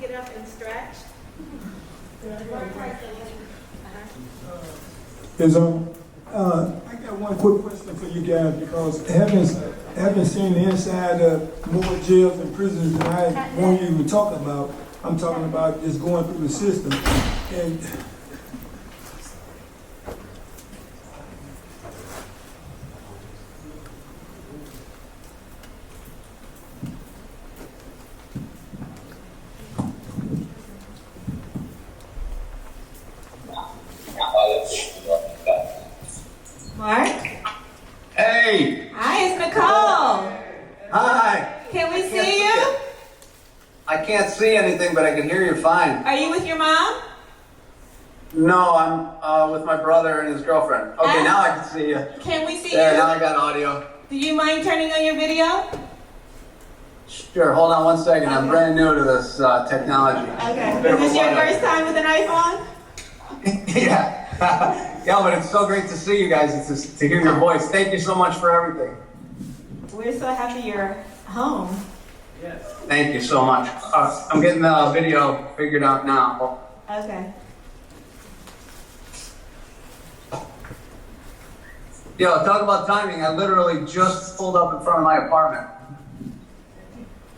get up and stretch? I got one quick question for you guys because having seen the inside of more jails and prisons than I want you to talk about. I'm talking about just going through the system. And Mark? Hey! Hi, it's Nicole. Hi! Can we see you? I can't see anything, but I can hear you fine. Are you with your mom? No, I'm with my brother and his girlfriend. Okay, now I can see you. Can we see There, you? now I got audio. Do you mind turning on your video? Sure, hold on 1 second. I'm brand new to this technology. Okay. Is this your first time with an iPhone? Yeah. Yeah, but it's so great to see you guys. It's just to hear your voice. Thank you so much for everything. We're so happy you're home. Thank you so much. I'm getting the video figured out now. Okay. Yo, talk about timing. I literally just pulled up in front of my apartment.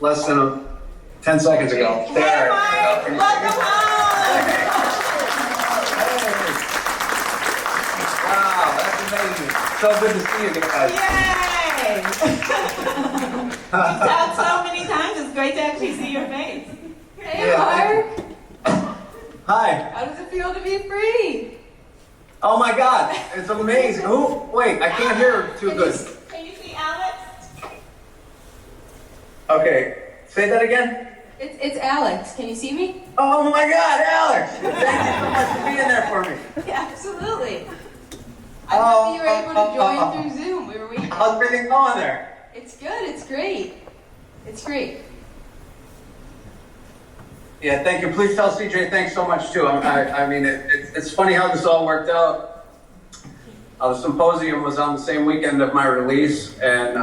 Less than 10 seconds ago. Hey, There. Mark! Welcome home! Wow, that's amazing. So good to see you guys. Yay! We've talked so many times, it's great to actually see your face. Hey, Yeah. Mark. Hi. How does it feel to be free? Oh my God, it's amazing. Who? Wait, I can't hear too good. Can you see Alex? Okay, say that again. It's Alex. Can you see me? Oh my God, Alex! Thank you so much for being there for me. Yeah, absolutely. I thought you were able to join through Zoom. We were waiting. How's everything going there? It's good. It's great. It's great. Yeah, thank you. Please tell CJ thanks so much too. I mean, it's funny how this all worked out. The symposium was on the same weekend of my release, and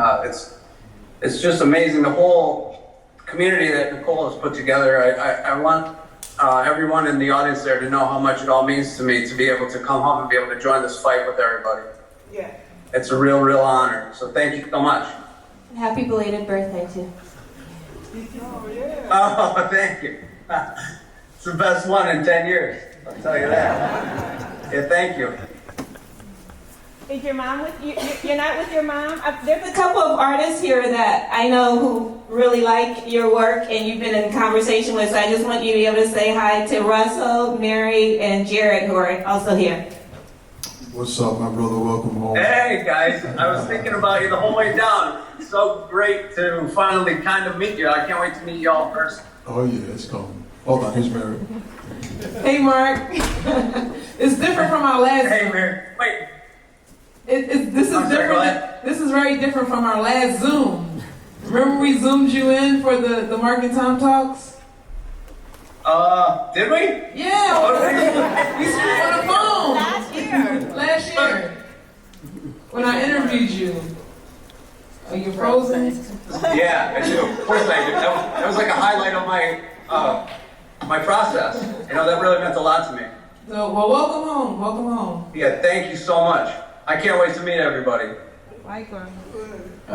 it's just amazing. The whole community that Nicole has put together. I want everyone in the audience there to know how much it all means to me to be able to come home and be able to join this fight with everybody. Yeah. It's a real, real honor. So thank you so much. Happy belated birthday, too. Oh, thank you. It's the best one in 10 years. I'll tell you that. Yeah, thank you. Is your mom with you? You're not with your mom? There's a couple of artists here that I know who really like your work and you've been in conversation with, so I just want you to be able to say hi to Russell, Mary, and Jared, who are also here. What's up, my brother? Welcome home. Hey, guys. I was thinking about you the whole way down. It's so great to finally kind of meet you. I can't wait to meet you all in person. Oh, yeah, it's coming. Hold on, here's Mary. Hey, Mark. It's different from our last. Hey, Mary. Wait. This is I'm sorry, different. go ahead. This is very different from our last Zoom. Remember we zoomed you in for the Mark and Tom talks? Did we? Yeah. We spoke on the phone. Last year. Last year. When I interviewed you. Are you frozen? Yeah, I do. Of course I do. That was like a highlight of my process. You know, that really meant a lot to me. So, well, welcome home. Welcome home. Yeah, thank you so much. I can't wait to meet everybody. I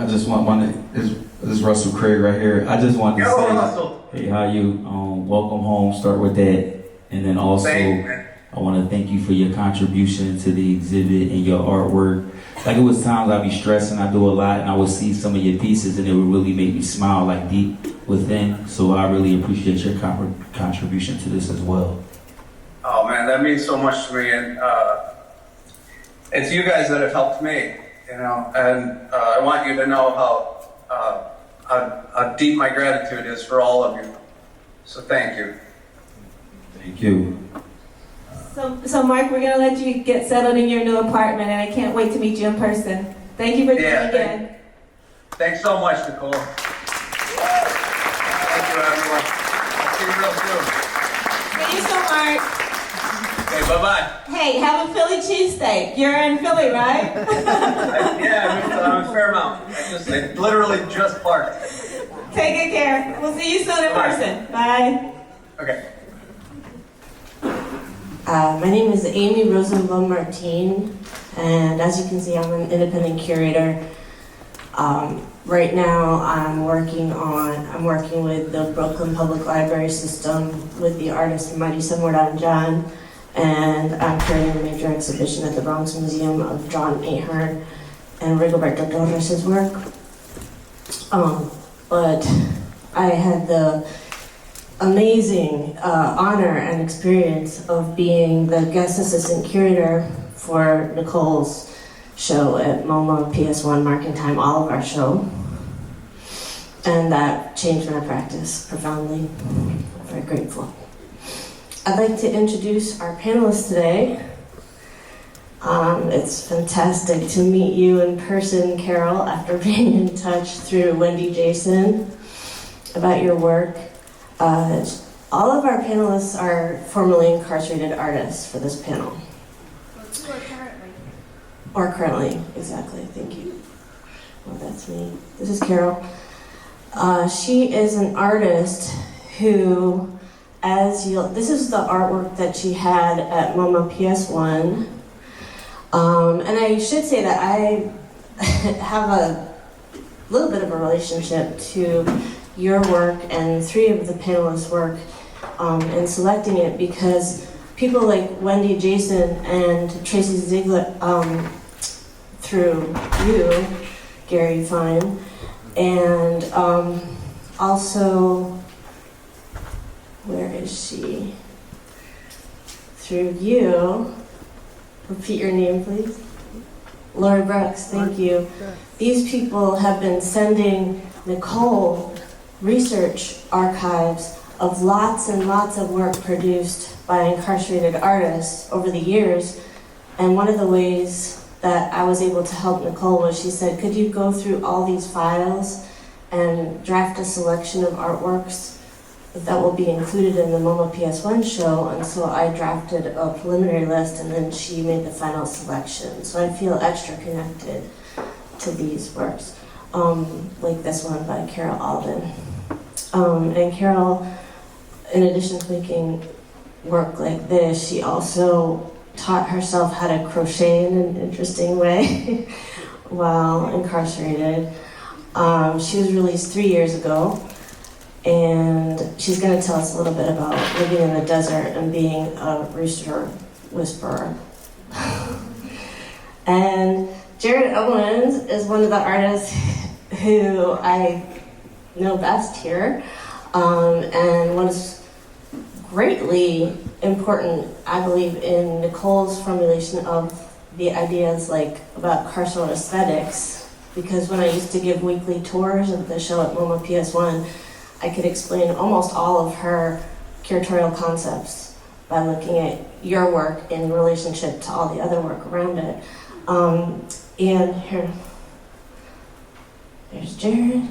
just want this is Russell Craig right here. I just wanted to Yo, say, Russell. hey, how you? Welcome home. Start with that, and then also Thank you, man. I want to thank you for your contribution to the exhibit and your artwork. Like it was times I'd be stressing, I do a lot, and I would see some of your pieces, and it would really make me smile, like deep within. So I really appreciate your contribution to this as well. Oh man, that means so much to me, and it's you guys that have helped me, you know. And I want you to know how deep my gratitude is for all of you. So thank you. Thank you. So Mark, we're gonna let you get settled in your new apartment, and I can't wait to meet you in person. Thank you for coming again. Thanks so much, Nicole. Thank you, everyone. I'll see you real soon. Thank you so much. Okay, bye-bye. Hey, have a Philly cheesesteak. You're in Philly, right? I'm in Fairmount. I literally just parked. Take good care. We'll see you soon in Bye. person. Bye. Okay. My name is Amy Rosenblum Martin, and as you can see, I'm an independent curator. Right now, I'm working with the Brooklyn Public Library System with the artist Mighty Samordhan John, and I'm curating a major exhibition at the Bronx Museum of John Ahern and Rigoberto Torres' work. But I had the amazing honor and experience of being the guest assistant curator for Nicole's show at MoMA, PS1, Marking Time, all of our show. And that changed my practice profoundly. I'm very grateful. I'd like to introduce our panelists today. It's fantastic to meet you in person, Carol, after being in touch through Wendy Jason about your work. All of our panelists are formerly incarcerated artists for this panel. Or currently, exactly, thank you. Well, that's me. This is Carol. She is an artist who, this is the artwork that she had at MoMA PS1. And I should say that I have a little bit of a relationship to your work and three of the panelists' work in selecting it, because people like Wendy Jason and Tracy Ziegler, through you, Gary Fine, and also, where is she? Through you, repeat your name please. Lori Brooks, thank you. These people have been sending Nicole research archives of lots and lots of work produced by incarcerated artists over the years. And one of the ways that I was able to help Nicole was she said, could you go through all these files and draft a selection of artworks that will be included in the MoMA PS1 show? And so I drafted a preliminary list, and then she made the final selection. So I feel extra connected to these works, like this one by Carol Alden. And Carol, in addition to making work like this, she also taught herself how to crochet in an interesting way while incarcerated. She was released 3 years ago, and she's going to tell us a little bit about living in the desert and being a rooster whisperer. And Jared Owens is one of the artists who I know best here, and was greatly important, I believe, in Nicole's formulation of the ideas about carceral aesthetics, because when I used to give weekly tours of the show at MoMA PS1, I could explain almost all of her curatorial concepts by looking at your work in relationship to all the other work around it. And there's Jared.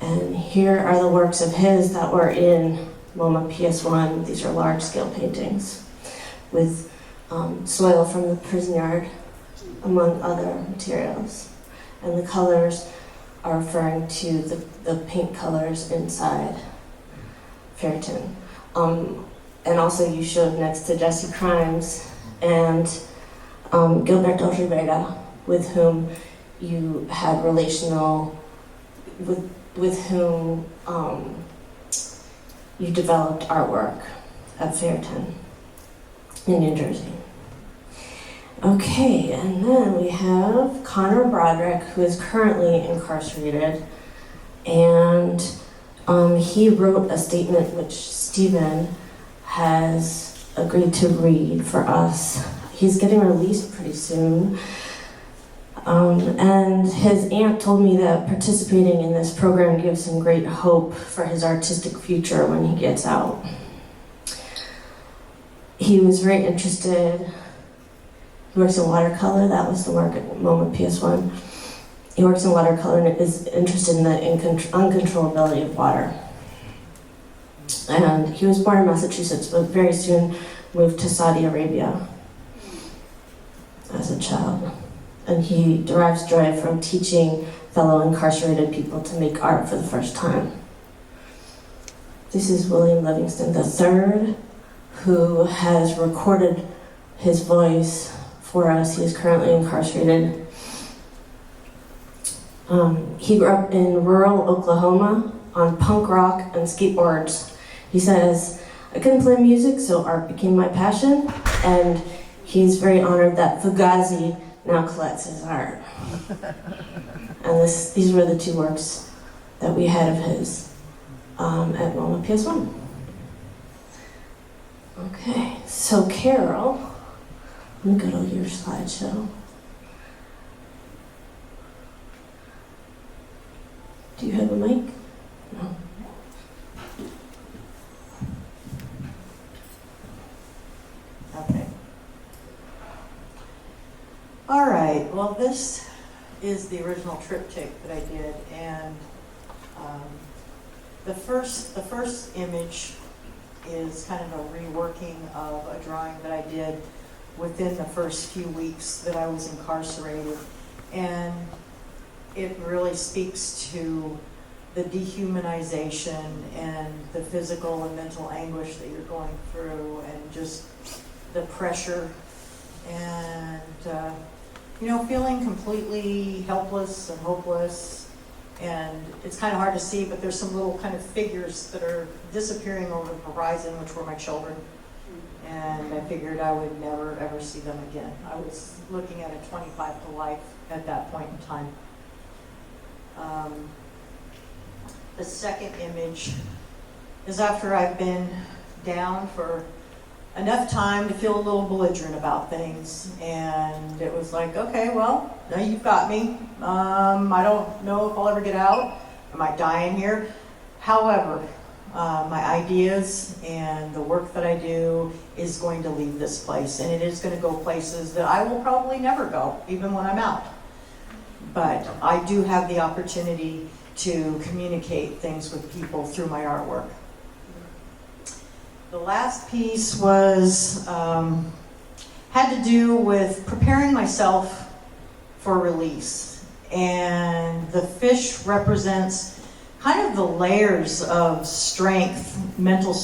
And here are the works of his that were in MoMA PS1. These are large-scale paintings with soil from the prison yard, among other materials. And the colors are referring to the paint colors inside Fairton. And also you showed next to Jesse Crimes and Gilberto Rivera, with whom you had with whom you developed artwork at Fairton in New Jersey. Okay, and then we have Conor Broderick, who is currently incarcerated, and he wrote a statement which Stephen has agreed to read for us. He's getting released pretty soon. And his aunt told me that participating in this program gives him great hope for his artistic future when he gets out. He was very interested. He works in watercolor. That was the work at MoMA PS1. He works in watercolor and is interested in the uncontrollability of water. And he was born in Massachusetts, but very soon moved to Saudi Arabia as a child. And he derives joy from teaching fellow incarcerated people to make art for the first time. This is William Livingston III, who has recorded his voice for us. He is currently incarcerated. He grew up in rural Oklahoma on punk rock and skateboards. He says, I couldn't play music, so art became my passion, and he's very honored that Fugazi now collects his art. And these were the two works that we had of his at MoMA PS1. Okay, so Carol, let me go to your slideshow. Do you have a mic? No. Okay. All right, well, this is the original triptych that I did, and the first image is kind of a reworking of a drawing that I did within the first few weeks that I was incarcerated, and it really speaks to the dehumanization and the physical and mental anguish that you're going through, and just the pressure, and feeling completely helpless and hopeless. And it's kind of hard to see, but there's some little kind of figures that are disappearing over the horizon, which were my children. And I figured I would never, ever see them again. I was looking at a 25 to life at that point in time. The second image is after I've been down for enough time to feel a little belligerent about things. And it was like, okay, well, now you've got me. I don't know if I'll ever get out. I might die in here. However, my ideas and the work that I do is going to leave this place, and it is going to go places that I will probably never go, even when I'm out. But I do have the opportunity to communicate things with people through my artwork. The last piece was had to do with preparing myself for release, and the fish represents kind of the layers of strength, mental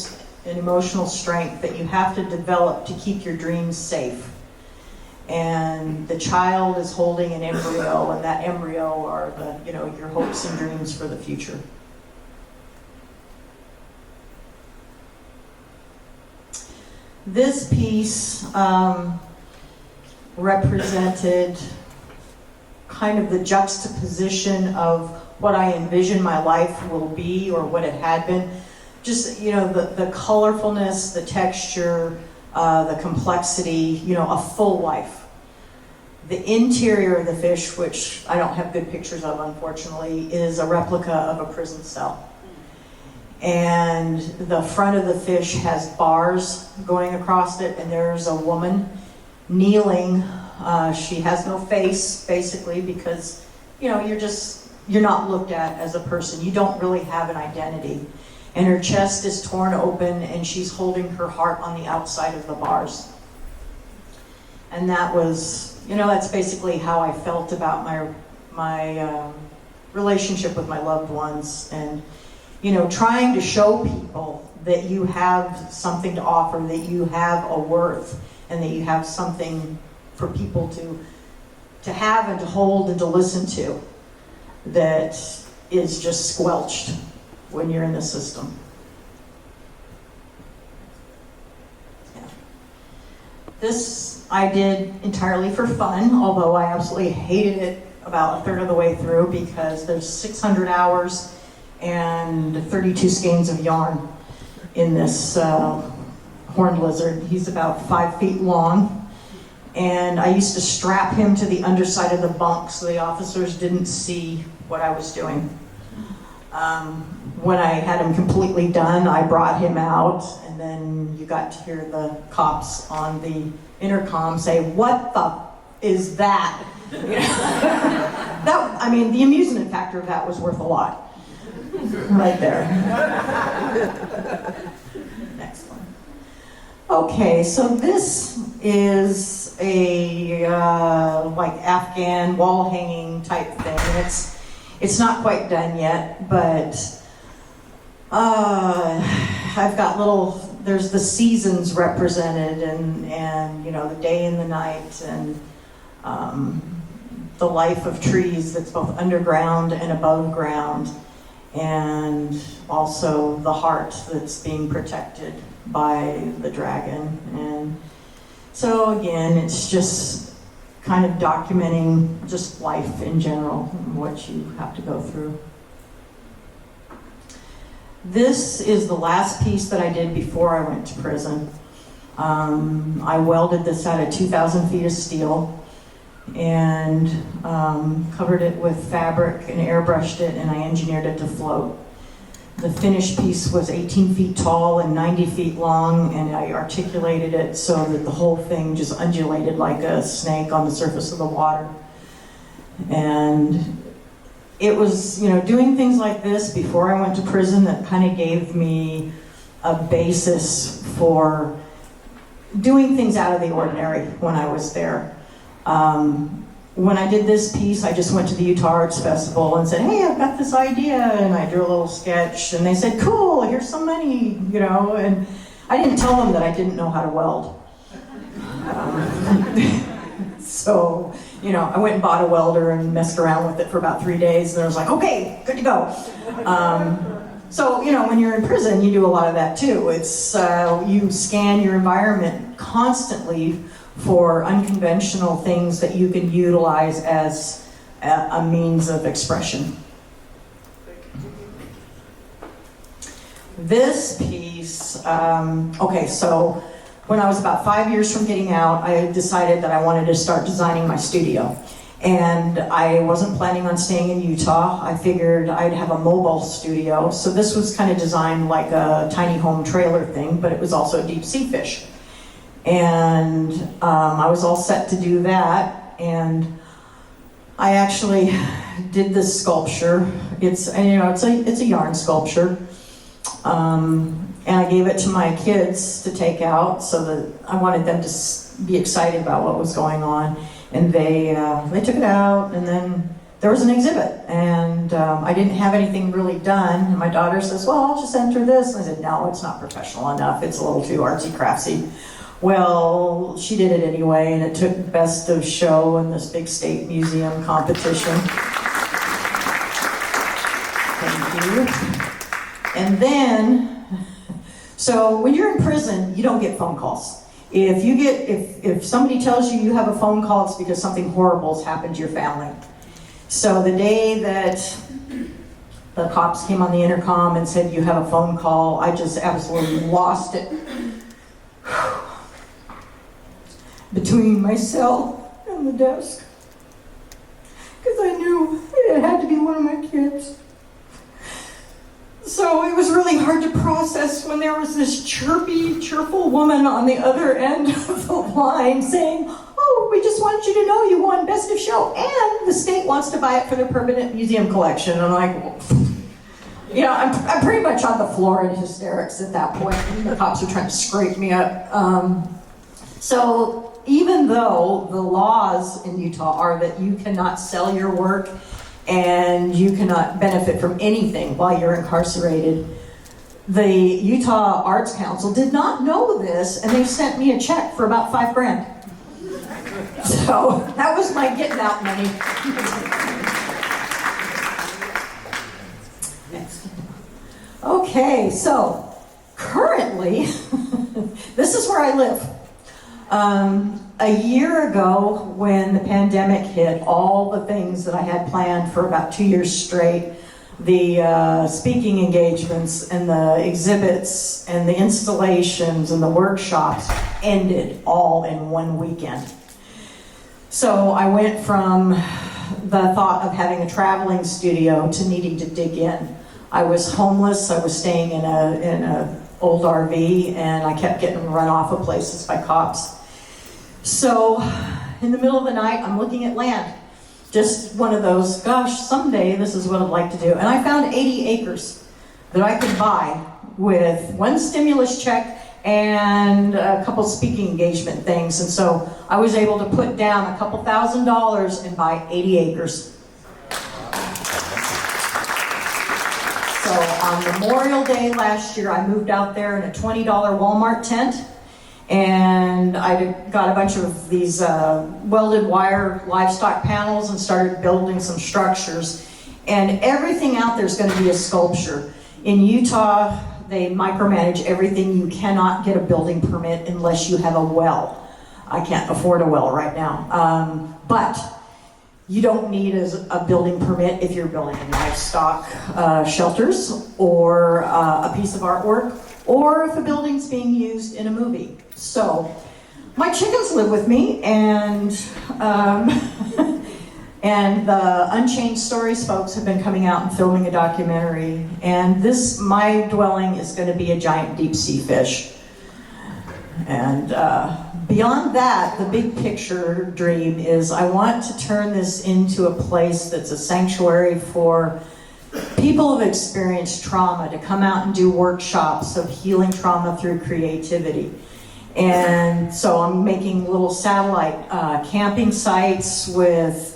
and emotional strength that you have to develop to keep your dreams safe. And the child is holding an embryo, and that embryo are your hopes and dreams for the future. This piece represented kind of the juxtaposition of what I envision my life will be, or what it had been. Just, the colorfulness, the texture, the complexity, a full life. The interior of the fish, which I don't have good pictures of, unfortunately, is a replica of a prison cell. And the front of the fish has bars going across it, and there's a woman kneeling. She has no face, basically, because, you're not looked at as a person. You don't really have an identity. And her chest is torn open, and she's holding her heart on the outside of the bars. And that was, that's basically how I felt about my relationship with my loved ones, and trying to show people that you have something to offer, that you have a worth, and that you have something for people to have and to hold and to listen to, that is just squelched when you're in the system. Yeah. This I did entirely for fun, although I absolutely hated it about a third of the way through, because there's 600 hours and 32 skeins of yarn in this horned lizard. He's about 5 feet long, and I used to strap him to the underside of the bunk so the officers didn't see what I was doing. When I had him completely done, I brought him out, and then you got to hear the cops on the intercom say, "What the is that?" The amusement factor of that was worth a lot. Right there. Next one. Okay, so this is a Afghan wall hanging type thing. It's not quite done yet, but I've got there's the seasons represented, and you know, the day and the night, and the life of trees that's both underground and above ground, and also the heart that's being protected by the dragon. And so again, it's just kind of documenting just life in general, what you have to go through. This is the last piece that I did before I went to prison. I welded this out of 2,000 feet of steel and covered it with fabric and airbrushed it, and I engineered it to float. The finished piece was 18 feet tall and 90 feet long, and I articulated it so that the whole thing just undulated like a snake on the surface of the water. And it was, you know, doing things like this before I went to prison that kind of gave me a basis for doing things out of the ordinary when I was there. When I did this piece, I just went to the Utah Arts Festival and said, hey, I've got this idea, and I drew a little sketch, and they said, cool, here's some money, you know, and I didn't tell them that I didn't know how to weld. So, you know, I went and bought a welder and messed around with it for about 3 days, and I was like, okay, good to go. So, you know, when you're in prison, you do a lot of that too. It's, you scan your environment constantly for unconventional things that you can utilize as a means of expression. This piece, okay, so when I was about 5 years from getting out, I decided that I wanted to start designing my studio. And I wasn't planning on staying in Utah. I figured I'd have a mobile studio. So this was kind of designed like a tiny home trailer thing, but it was also deep sea fish. And I was all set to do that, and I actually did this sculpture. It's a yarn sculpture, and I gave it to my kids to take out so that I wanted them to be excited about what was going on. And they took it out, and then there was an exhibit, and I didn't have anything really done. And my daughter says, "Well, I'll just enter this." And I said, "No, it's not professional enough. It's a little too artsy craftsy." Well, she did it anyway, and it took Best of Show in this big state museum competition. Thank you. And then, so when you're in prison, you don't get phone calls. If somebody tells you have a phone call, it's because something horrible has happened to your family. So the day that the cops came on the intercom and said you have a phone call, I just absolutely lost it. Between my cell and the desk, because I knew it had to be one of my kids. So it was really hard to process when there was this chirpy, cheerful woman on the other end of the line saying, "Oh, we just want you to know you won Best of Show, and the state wants to buy it for their permanent museum collection." And I'm like, well, you know, I'm pretty much on the floor in hysterics at that point, and the cops are trying to scrape me up. So even though the laws in Utah are that you cannot sell your work and you cannot benefit from anything while you're incarcerated, the Utah Arts Council did not know this, and they sent me a check for about $5,000. So that was my getting out money. Okay, so currently, this is where I live. A year ago, when the pandemic hit, all the things that I had planned for about 2 years straight, the speaking engagements and the exhibits and the installations and the workshops ended all in one weekend. So I went from the thought of having a traveling studio to needing to dig in. I was homeless. I was staying in a old RV, and I kept getting run off of places by cops. So in the middle of the night, I'm looking at land. Just one of those, gosh, someday this is what I'd like to do. And I found 80 acres that I could buy with one stimulus check and a couple speaking engagement things. And so I was able to put down a couple $1,000s and buy 80 acres. So On Memorial Day last year, I moved out there in a $20 Walmart tent, and I got a bunch of these welded wire livestock panels and started building some structures. And everything out there is going to be a sculpture. In Utah, they micromanage everything. You cannot get a building permit unless you have a well. I can't afford a well right now. But you don't need a building permit if you're building livestock shelters or a piece of artwork, or if a building's being used in a movie. So my chickens live with me, and and the Unchained Stories folks have been coming out and filming a documentary. And my dwelling is going to be a giant deep sea fish. And beyond that, the big picture dream is I want to turn this into a place that's a sanctuary for people who've experienced trauma to come out and do workshops of healing trauma through creativity. And so I'm making little satellite camping sites with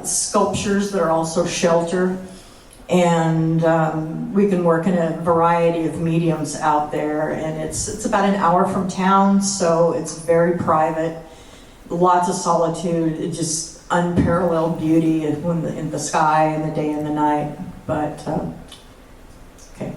sculptures that are also shelter. And we can work in a variety of mediums out there, and it's about an hour from town, so it's very private, lots of solitude, just unparalleled beauty in the sky and the day and the night. But okay,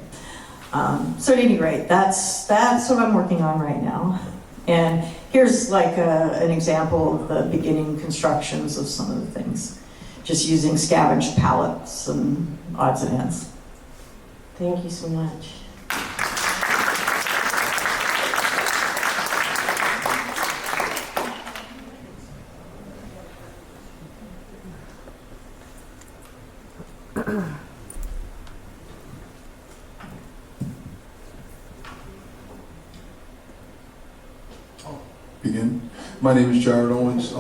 so at any rate, that's what I'm working on right now. And here's like an example of the beginning constructions of some of the things, just using scavenged pallets and odds and ends. Thank you so much. Begin. My name is Jared Owens.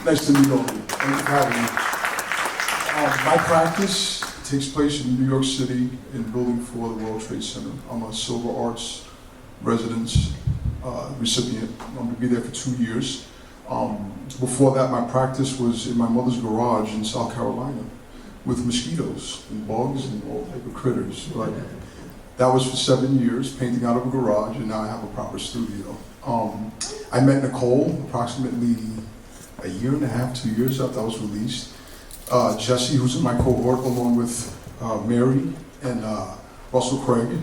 Nice to meet all of you. Thank you for having me. My practice takes place in New York City in Building 4 of the World Trade Center. I'm a Silver Arts residence recipient. I'm going to be there for 2 years. Before that, my practice was in my mother's garage in South Carolina with mosquitoes and bugs and all type of critters. That was for 7 years, painting out of a garage, and now I have a proper studio. I met Nicole approximately a year and a half, 2 years after I was released. Jesse, who's in my cohort, along with Mary and Russell Craig,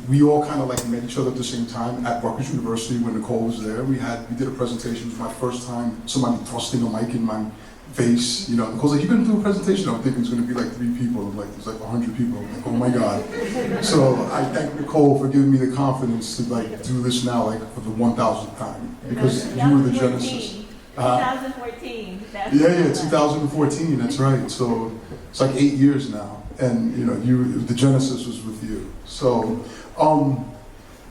we all kind of like met each other at the same time at Rutgers University when Nicole was there. We did a presentation. It was my first time somebody thrusting a mic in my face. You know, Nicole's like, "You're gonna do a presentation?" I'm thinking it's gonna be like 3 people. I'm like, there's like 100 people. I'm like, oh my God. So I thank Nicole for giving me the confidence to like do this now, like for the 1,000th time, because you were the genesis. 2014. Yeah, 2014. That's right. So it's like 8 years now, and you know, the genesis was with you. So,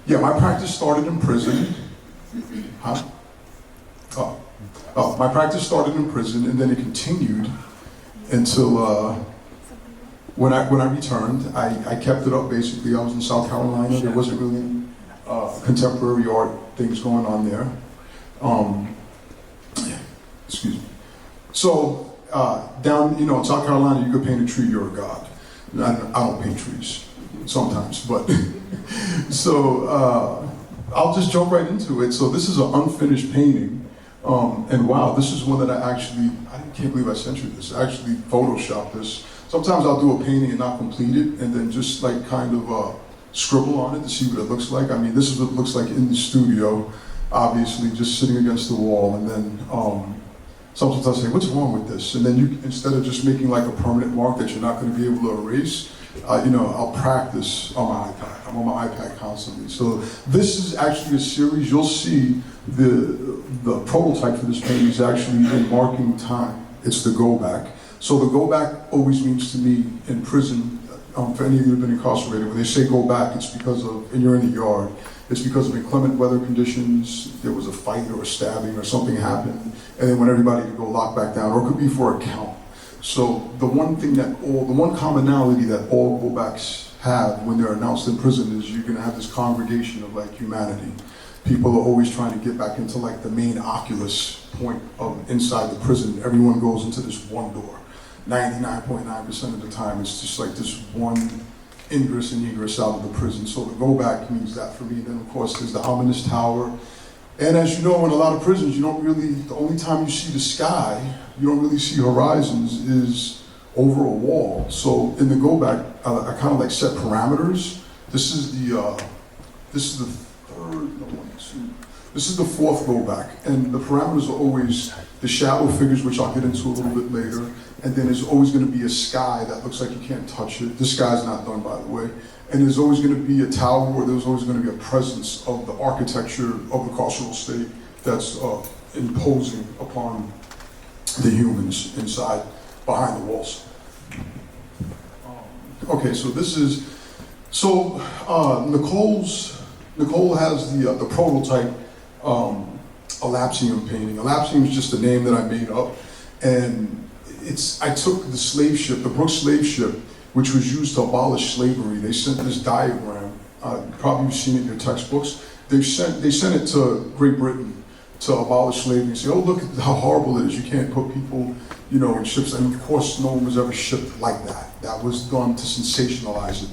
yeah, my practice started in prison. Huh? My practice started in prison, and then it continued until when I returned. I kept it up basically. I was in South Carolina. There wasn't really contemporary art things going on there. Excuse me. So down, in South Carolina, you could paint a tree, you're a god. I don't paint trees sometimes, but so I'll just jump right into it. So this is an unfinished painting. And wow, this is one that I can't believe I sent you this. I actually photoshopped this. Sometimes I'll do a painting and not complete it, and then just like kind of scribble on it to see what it looks like. I mean, this is what it looks like in the studio, obviously, just sitting against the wall. And then sometimes I'll say, what's wrong with this? And then instead of just making like a permanent mark that you're not going to be able to erase, I'll practice on my iPad. I'm on my iPad constantly. So this is actually a series. You'll see the prototype for this painting is actually in marking time. It's the go back. So the go back always means to me in prison, for any of you who have been incarcerated, when they say go back, it's because of, and you're in the yard, it's because of inclement weather conditions, there was a fight or a stabbing or something happened, and they want everybody to go lock back down, or it could be for a count. So the one commonality that all go backs have when they're announced in prison is you're gonna have this congregation of like humanity. People are always trying to get back into like the main oculus point of inside the prison. Everyone goes into this one door. 99.9% of the time, it's just like this one ingress and egress out of the prison. So the go back means that for me. Then of course there's the ominous tower. And as you know, in a lot of prisons, you don't really, the only time you see the sky, you don't really see horizons, is over a wall. So in the go back, I kind of like set parameters. This is the fourth go back. And the parameters are always the shadow figures, which I'll get into a little bit later. And then there's always going to be a sky that looks like you can't touch it. This sky's not done, by the way. And there's always going to be a tower, or there's always going to be a presence of the architecture of the carceral state that's imposing upon the humans inside, behind the walls. Okay, so this is, Nicole has the prototype Elapsium painting. Elapsium is just a name that I made up, and I took the slave ship, the Brooks slave ship, which was used to abolish slavery. They sent this diagram, probably you've seen it in your textbooks. They sent it to Great Britain to abolish slavery and say, oh, look at how horrible it is. You can't put people, in ships. And of course, no one was ever shipped like that. That was done to sensationalize it.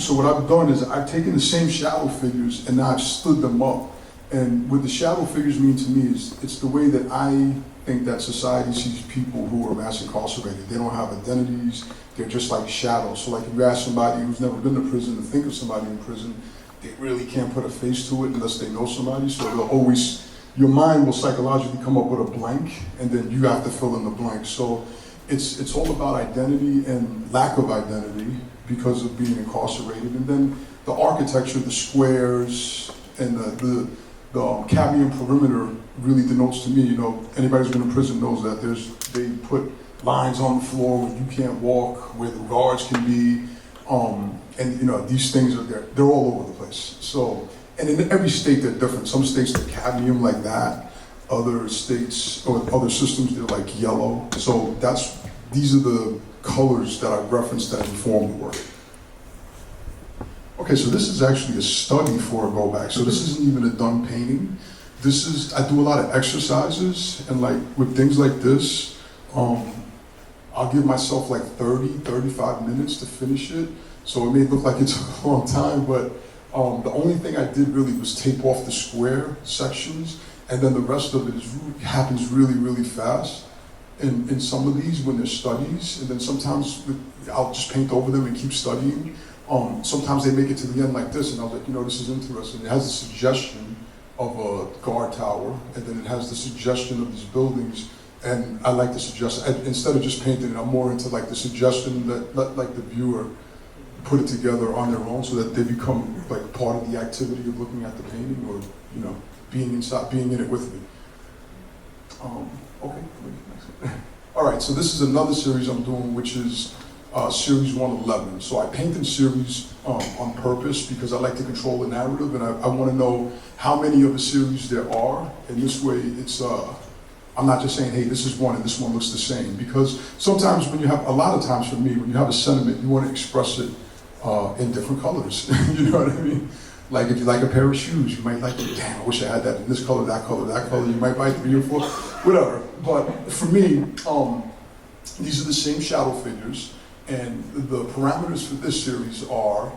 So what I've done is I've taken the same shadow figures and now I've stood them up. And what the shadow figures mean to me is it's the way that I think that society sees people who are mass incarcerated. They don't have identities. They're just like shadows. So like if you ask somebody who's never been to prison to think of somebody in prison, they really can't put a face to it unless they know somebody. So they'll always, your mind will psychologically come up with a blank, and then you have to fill in the blank. So it's all about identity and lack of identity because of being incarcerated. And then the architecture, the squares, and the cadmium perimeter really denotes to me, anybody who's been in prison knows that they put lines on the floor where you can't walk, where the guards can be, and these things are there. They're all over the place. So, and in every state they're different. Some states they're cadmium like that. Other states or other systems they're like yellow. So these are the colors that I referenced that inform the work. Okay, so this is actually a study for a go back. So this isn't even a done painting. I do a lot of exercises, and like with things like this, I'll give myself like 35 minutes to finish it. So it may look like it took a long time, but the only thing I did really was tape off the square sections, and then the rest of it happens really, really fast. In some of these when they're studies, and then sometimes I'll just paint over them and keep studying. Sometimes they make it to the end like this, and I was like, this is interesting. It has a suggestion of a guard tower, and then it has the suggestion of these buildings, and I like to suggest, instead of just painting it, I'm more into like the suggestion that let like the viewer put it together on their own so that they become like part of the activity of looking at the painting, or, being inside, being in it with me. Okay. All right, so this is another series I'm doing, which is Series 111. So I painted series on purpose because I like to control the narrative, and I want to know how many of a series there are. And this way, it's I'm not just saying, hey, this is one and this one looks the same. Because sometimes a lot of times for me, when you have a sentiment, you want to express it in different colors. You know what I mean? Like if you like a pair of shoes, you might like it. Damn, I wish I had that in this color, that color, that color. You might buy 3 or 4, whatever. But for me, these are the same shadow figures. And the parameters for this series are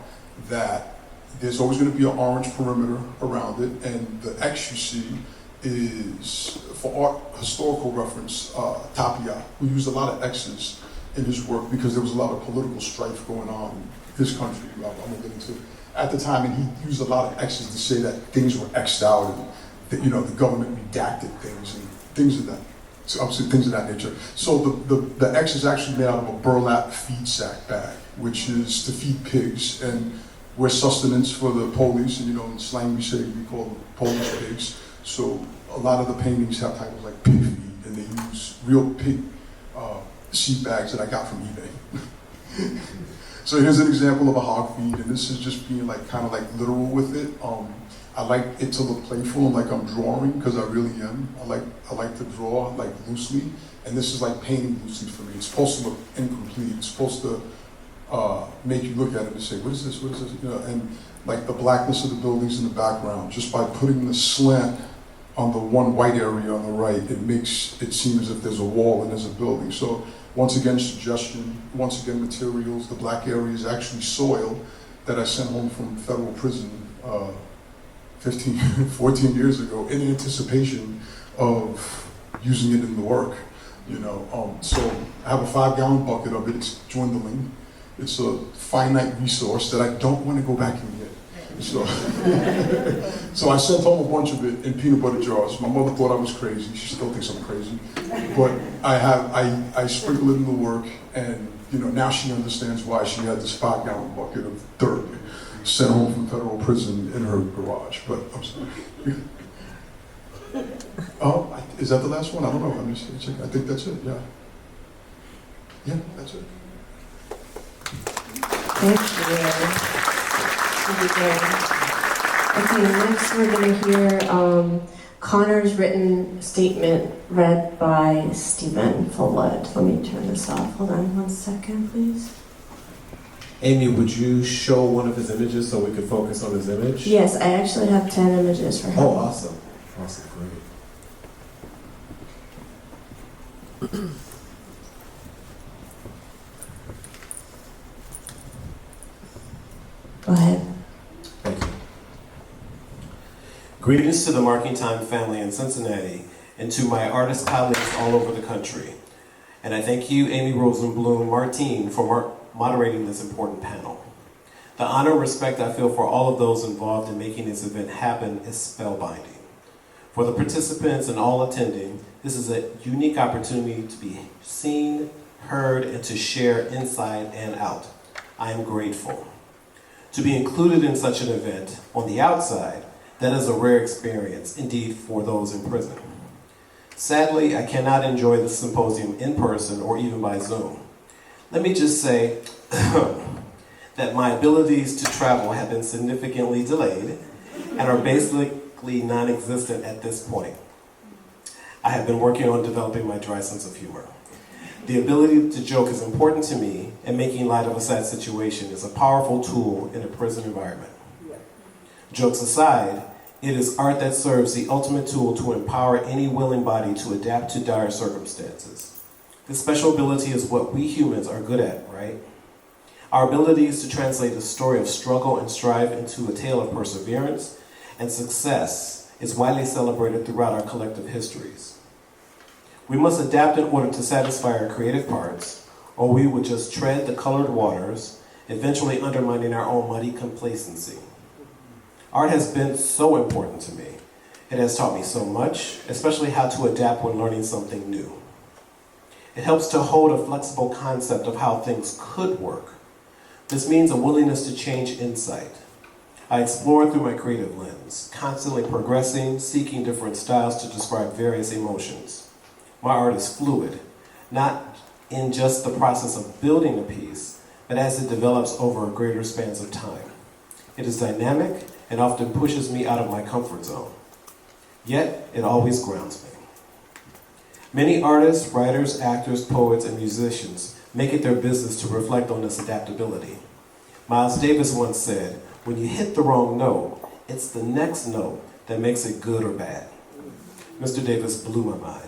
that there's always going to be an orange perimeter around it, and the X you see is, for art historical reference, Tapia, who used a lot of X's in his work because there was a lot of political strife going on in his country, I'm going to get into, at the time, and he used a lot of X's to say that things were X'd out, and that, the government redacted things, and things of that. So obviously things of that nature. So the X is actually made out of a burlap feed sack bag, which is to feed pigs, and we're sustenance for the police, and in slang we say we call them police pigs. So a lot of the paintings have titles like pig feed, and they use real pig seed bags that I got from eBay. So here's an example of a hog feed, and this is just being like kind of like literal with it. I like it to look playful and like I'm drawing, because I really am. I like to draw like loosely, and this is like painting loosely for me. It's supposed to look incomplete. It's supposed to make you look at it and say, what is this, what is this? And like the blackness of the buildings in the background, just by putting the slant on the one white area on the right, it makes it seem as if there's a wall and there's a building. So Once again, suggestion, once again, materials. The black area is actually soil that I sent home from federal prison 14 years ago in anticipation of using it in the work. So I have a 5-gallon bucket of it. It's dwindling. It's a finite resource that I don't want to go back and get. So, so I sent home a bunch of it in peanut butter jars. My mother thought I was crazy. She still thinks I'm crazy. But I sprinkle it in the work, and now she understands why she had this 5-gallon bucket of dirt sent home from federal prison in her garage. But I'm sorry. Oh, is that the last one? I don't know. I'm just checking. I think that's it. Yeah. Yeah, that's it. Thank you. Okay, next we're going to hear Connor's written statement read by Stephen Fullwood. Let me turn this off. Hold on 1 second, please. Amy, would you show one of his images so we could focus on his image? Yes, I actually have 10 images for him. Oh, awesome. Awesome, great. Go ahead. Thank you. Greetings to the Marking Time family in Cincinnati and to my artist colleagues all over the country. And I thank you, Amy Rosenblum Martin, for moderating this important panel. The honor and respect I feel for all of those involved in making this event happen is spellbinding. For the participants and all attending, this is a unique opportunity to be seen, heard, and to share inside and out. I am grateful. To be included in such an event on the outside, that is a rare experience, indeed, for those in prison. Sadly, I cannot enjoy the symposium in person or even by Zoom. Let me just say that my abilities to travel have been significantly delayed and are basically non-existent at this point. I have been working on developing my dry sense of humor. The ability to joke is important to me, and making light of a sad situation is a powerful tool in a prison environment. Jokes aside, it is art that serves the ultimate tool to empower any willing body to adapt to dire circumstances. This special ability is what we humans are good at, right? Our ability is to translate a story of struggle and strife into a tale of perseverance and success is widely celebrated throughout our collective histories. We must adapt in order to satisfy our creative parts, or we would just tread the colored waters, eventually undermining our own muddy complacency. Art has been so important to me. It has taught me so much, especially how to adapt when learning something new. It helps to hold a flexible concept of how things could work. This means a willingness to change insight. I explore through my creative lens, constantly progressing, seeking different styles to describe various emotions. My art is fluid, not in just the process of building a piece, but as it develops over greater spans of time. It is dynamic and often pushes me out of my comfort zone. Yet, it always grounds me. Many artists, writers, actors, poets, and musicians make it their business to reflect on this adaptability. Miles Davis once said, when you hit the wrong note, it's the next note that makes it good or bad. Mr. Davis blew my mind.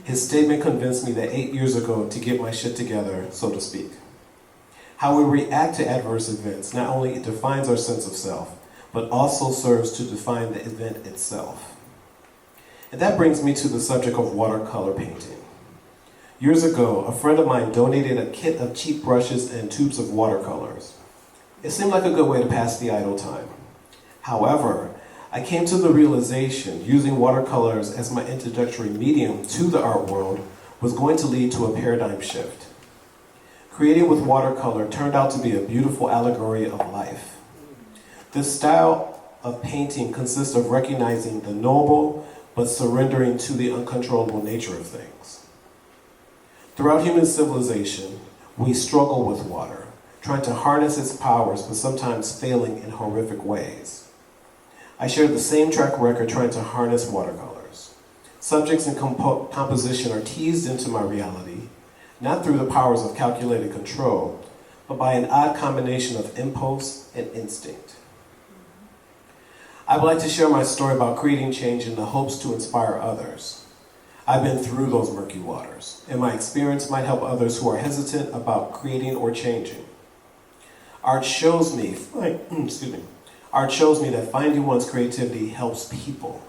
His statement convinced me that 8 years ago to get my shit together, so to speak. How we react to adverse events not only defines our sense of self, but also serves to define the event itself. And that brings me to the subject of watercolor painting. Years ago, a friend of mine donated a kit of cheap brushes and tubes of watercolors. It seemed like a good way to pass the idle time. However, I came to the realization using watercolors as my introductory medium to the art world was going to lead to a paradigm shift. Creating with watercolor turned out to be a beautiful allegory of life. This style of painting consists of recognizing the noble, but surrendering to the uncontrollable nature of things. Throughout human civilization, we struggle with water, trying to harness its powers, but sometimes failing in horrific ways. I share the same track record trying to harness watercolors. Subjects and composition are teased into my reality, not through the powers of calculated control, but by an odd combination of impulse and instinct. I would like to share my story about creating change in the hopes to inspire others. I've been through those murky waters, and my experience might help others who are hesitant about creating or changing. Art shows me, Art shows me that finding one's creativity helps people.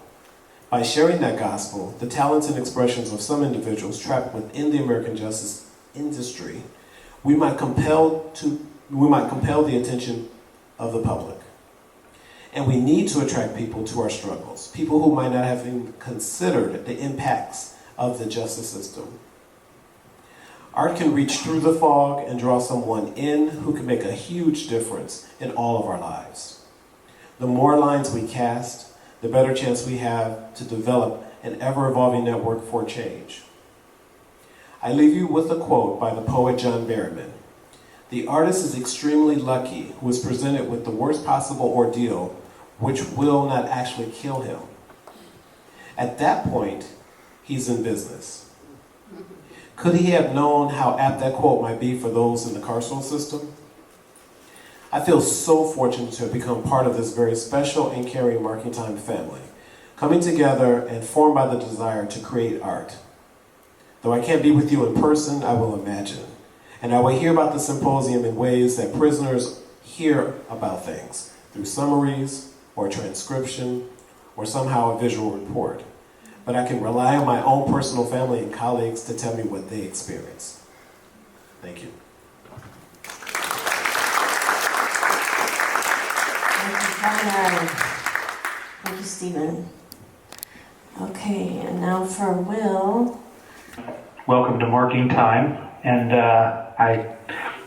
By sharing that gospel, the talents and expressions of some individuals trapped within the American justice industry, we might compel the attention of the public. And we need to attract people to our struggles, people who might not have even considered the impacts of the justice system. Art can reach through the fog and draw someone in who can make a huge difference in all of our lives. The more lines we cast, the better chance we have to develop an ever-evolving network for change. I leave you with a quote by the poet John Berryman. "The artist is extremely lucky who is presented with the worst possible ordeal which will not actually kill him. At that point, he's in business." Could he have known how apt that quote might be for those in the carceral system? I feel so fortunate to have become part of this very special and caring Marking Time family, coming together and formed by the desire to create art. Though I can't be with you in person, I will imagine. And I will hear about the symposium in ways that prisoners hear about things, through summaries, or transcription, or somehow a visual report. But I can rely on my own personal family and colleagues to tell me what they experience. Thank you. Thank you, Conor. Thank you, Stephen. Okay, and now for Will. Welcome to Marking Time, and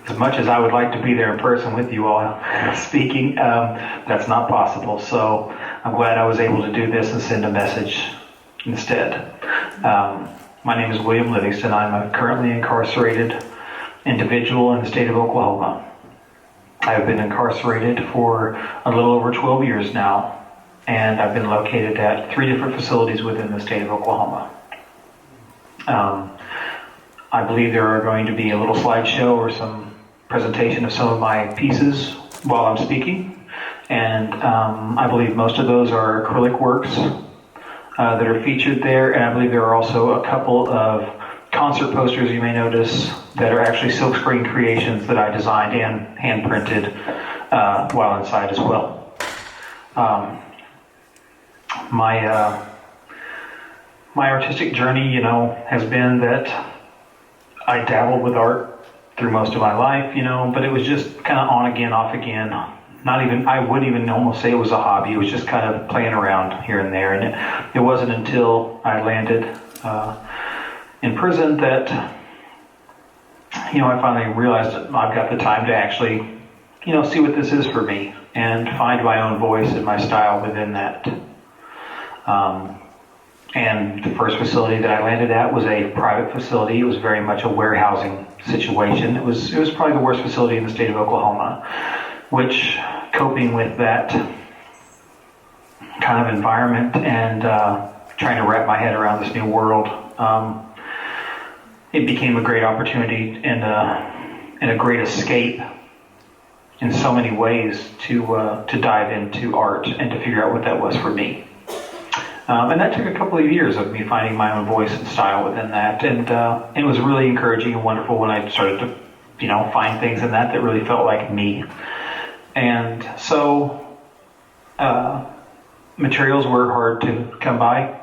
as much as I would like to be there in person with you all speaking, that's not possible. So I'm glad I was able to do this and send a message instead. My name is William Livingston. I'm a currently incarcerated individual in the state of Oklahoma. I've been incarcerated for a little over 12 years now, and I've been located at 3 different facilities within the state of Oklahoma. I believe there are going to be a little slideshow or some presentation of some of my pieces while I'm speaking, and I believe most of those are acrylic works that are featured there, and I believe there are also a couple of concert posters you may notice that are actually silkscreen creations that I designed and hand printed while inside as well. My artistic journey, has been that I dabbled with art through most of my life, but it was just kind of on again, off again. I wouldn't even almost say it was a hobby. It was just kind of playing around here and there. And it wasn't until I landed in prison that, I finally realized that I've got the time to actually, see what this is for me and find my own voice and my style within that. And the first facility that I landed at was a private facility. It was very much a warehousing situation. It was probably the worst facility in the state of Oklahoma, which, coping with that kind of environment and trying to wrap my head around this new world, it became a great opportunity and a great escape in so many ways to dive into art and to figure out what that was for me. And that took a couple of years of me finding my own voice and style within that. And it was really encouraging and wonderful when I started to, find things in that really felt like me. And so materials were hard to come by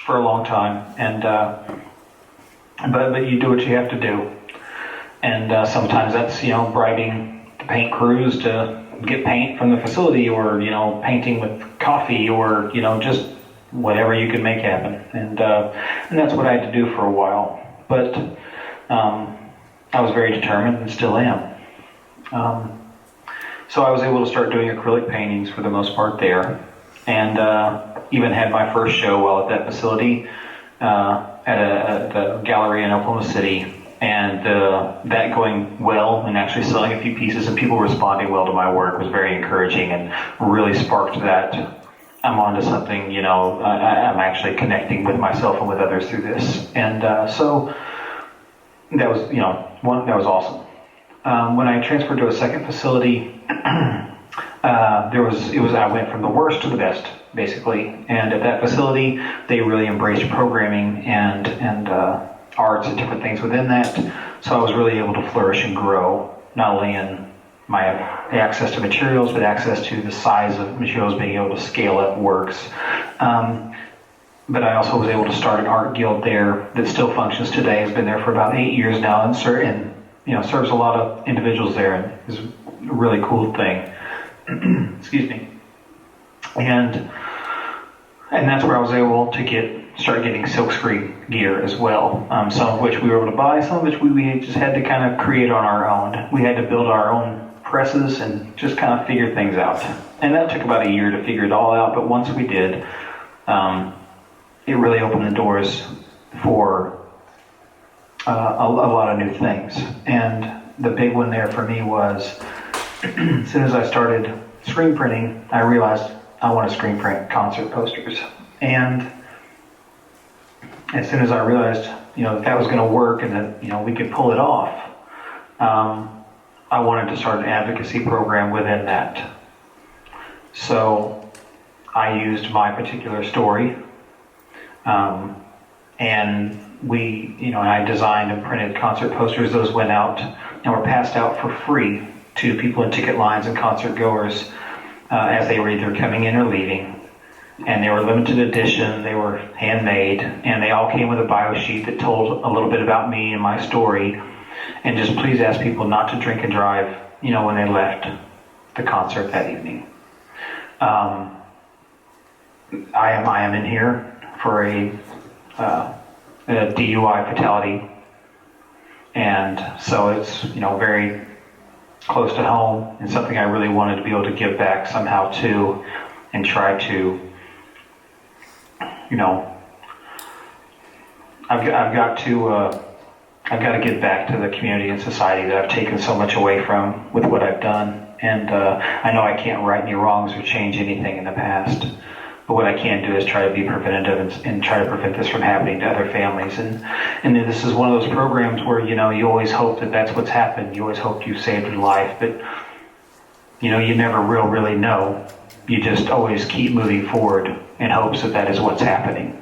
for a long time. And but you do what you have to do. And sometimes that's, bribing the paint crews to get paint from the facility, or, painting with coffee, or, just whatever you can make happen, and that's what I had to do for a while. But I was very determined and still am. So I was able to start doing acrylic paintings for the most part there, and even had my first show while at that facility at the gallery in Oklahoma City, and that going well and actually selling a few pieces and people responding well to my work was very encouraging and really sparked that I'm onto something, I'm actually connecting with myself and with others through this. And so that was, that was awesome. When I transferred to a second facility, I went from the worst to the best, basically. And at that facility, they really embraced programming and arts and different things within that. So I was really able to flourish and grow, not only in my access to materials, but access to the size of materials, being able to scale up works. But I also was able to start an art guild there that still functions today. Has been there for about 8 years now, and serves a lot of individuals there, and is a really cool thing. Excuse me. And that's where I was able to start getting silkscreen gear as well. Some of which we were able to buy, some of which we just had to kind of create on our own. We had to build our own presses and just kind of figure things out. And that took about a year to figure it all out, but once we did, it really opened the doors for a lot of new things. And the big one there for me was, as soon as I started screen printing, I realized I want to screen print concert posters. And as soon as I realized, that was going to work and that, we could pull it off, I wanted to start an advocacy program within that. So I used my particular story, and I designed and printed concert posters. Those went out and were passed out for free to people in ticket lines and concert goers as they were either coming in or leaving. And they were limited edition, they were handmade, and they all came with a bio sheet that told a little bit about me and my story. And just please ask people not to drink and drive, when they left the concert that evening. I am in here for a DUI fatality, and so it's very close to home, and something I really wanted to be able to give back somehow to, and try to, I've got to give back to the community and society that I've taken so much away from with what I've done. And I know I can't right any wrongs or change anything in the past, but what I can do is try to be preventative and try to prevent this from happening to other families. And this is one of those programs where, you always hope that that's what's happened. You always hope you've saved a life, but, you never really know. You just always keep moving forward in hopes that that is what's happening.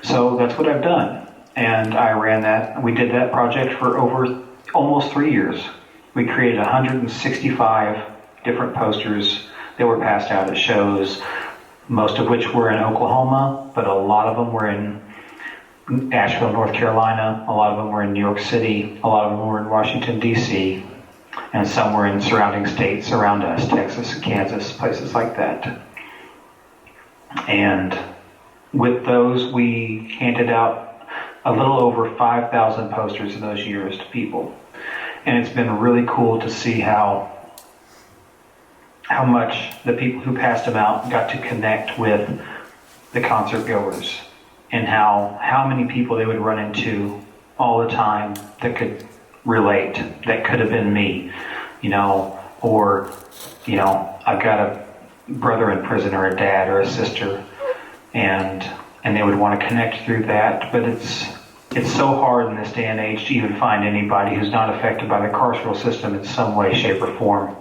So that's what I've done. And I ran that. We did that project for over almost 3 years. We created 165 different posters that were passed out at shows, most of which were in Oklahoma, but a lot of them were in Asheville, North Carolina. A lot of them were in New York City. A lot of them were in Washington, D.C. And some were in surrounding states around us, Texas, Kansas, places like that. And with those, we handed out a little over 5,000 posters in those years to people. And it's been really cool to see how much the people who passed them out got to connect with the concert goers, and how many people they would run into all the time that could relate, that could have been me, or, I've got a brother in prison or a dad or a sister, and they would want to connect through that. But it's so hard in this day and age to even find anybody who's not affected by the carceral system in some way, shape, or form.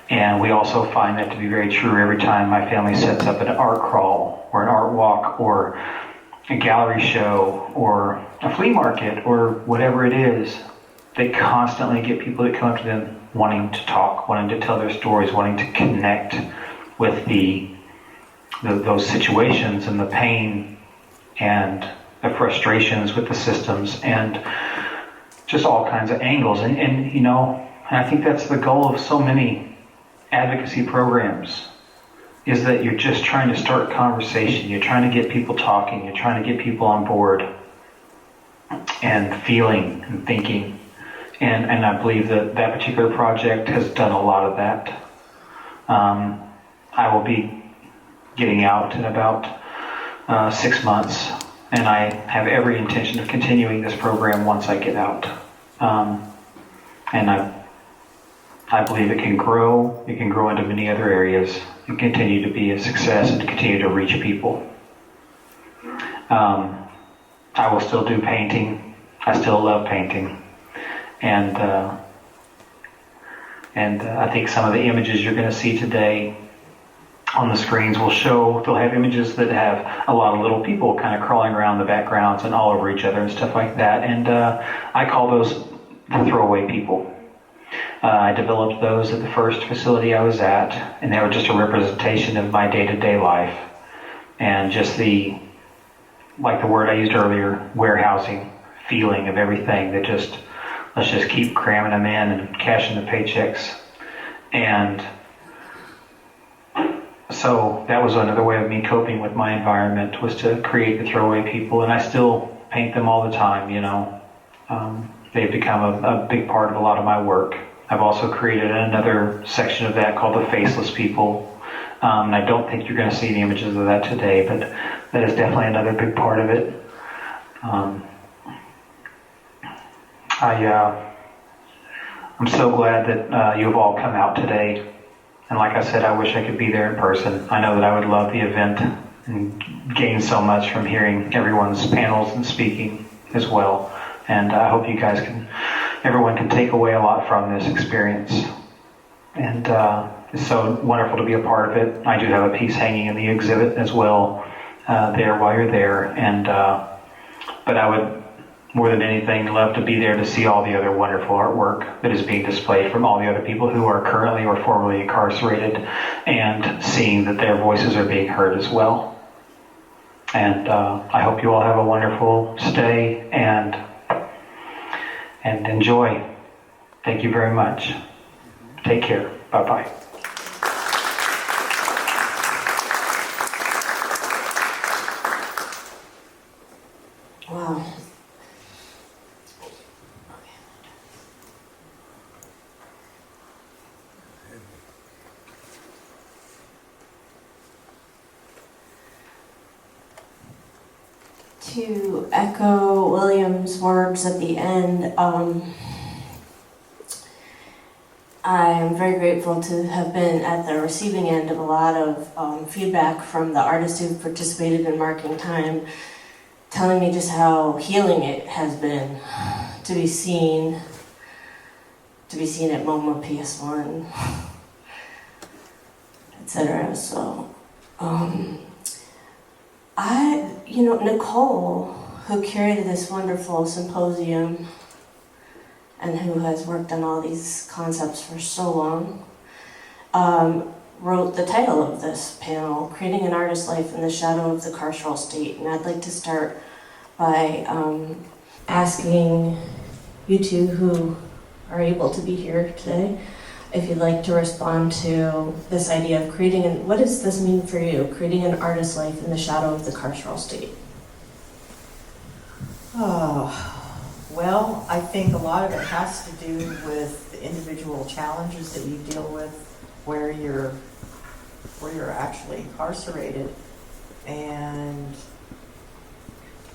And we also find that to be very true every time my family sets up an art crawl or an art walk or a gallery show or a flea market or whatever it is. They constantly get people that come up to them wanting to talk, wanting to tell their stories, wanting to connect with those situations and the pain and the frustrations with the systems and just all kinds of angles. And I think that's the goal of so many advocacy programs, is that you're just trying to start conversation. You're trying to get people talking. You're trying to get people on board and feeling and thinking. And I believe that particular project has done a lot of that. I will be getting out in about 6 months, and I have every intention of continuing this program once I get out. And I believe it can grow. It can grow into many other areas and continue to be a success and to continue to reach people. I will still do painting. I still love painting. And And I think some of the images you're going to see today on the screens they'll have images that have a lot of little people kind of crawling around the backgrounds and all over each other and stuff like that. And I call those the throwaway people. I developed those at the first facility I was at, and they were just a representation of my day-to-day life. And just like the word I used earlier, warehousing feeling of everything that let's just keep cramming them in and cashing the paychecks. And so that was another way of me coping with my environment, was to create the throwaway people, and I still paint them all the time, you know. They've become a big part of a lot of my work. I've also created another section of that called the Faceless People, and I don't think you're going to see any images of that today, but that is definitely another big part of it. I'm so glad that you have all come out today. And like I said, I wish I could be there in person. I know that I would love the event and gain so much from hearing everyone's panels and speaking as well. And I hope you guys everyone can take away a lot from this experience. And it's so wonderful to be a part of it. I do have a piece hanging in the exhibit as well there while you're there. And but I would, more than anything, love to be there to see all the other wonderful artwork that is being displayed from all the other people who are currently or formerly incarcerated, and seeing that their voices are being heard as well. And I hope you all have a wonderful stay and enjoy. Thank you very much. Take care. Bye-bye. Wow. To echo William's words at the end, I am very grateful to have been at the receiving end of a lot of feedback from the artists who've participated in Marking Time, telling me just how healing it has been to be seen at MoMA, PS1, etc. So, Nicole, who curated this wonderful symposium and who has worked on all these concepts for so long, wrote the title of this panel, Creating an Artist's Life in the Shadow of the Carceral State. And I'd like to start by asking you two who are able to be here today, if you'd like to respond to this idea of what does this mean for you, creating an artist's life in the shadow of the carceral state? Well, I think a lot of it has to do with the individual challenges that you deal with where you're actually incarcerated. And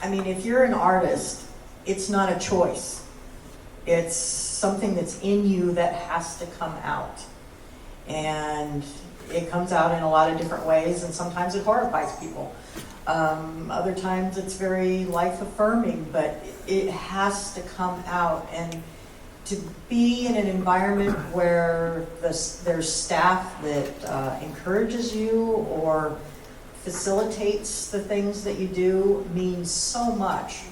I mean, if you're an artist, it's not a choice. It's something that's in you that has to come out. And it comes out in a lot of different ways, and sometimes it horrifies people. Other times it's very life-affirming, but it has to come out. And to be in an environment where there's staff that encourages you or facilitates the things that you do means so much.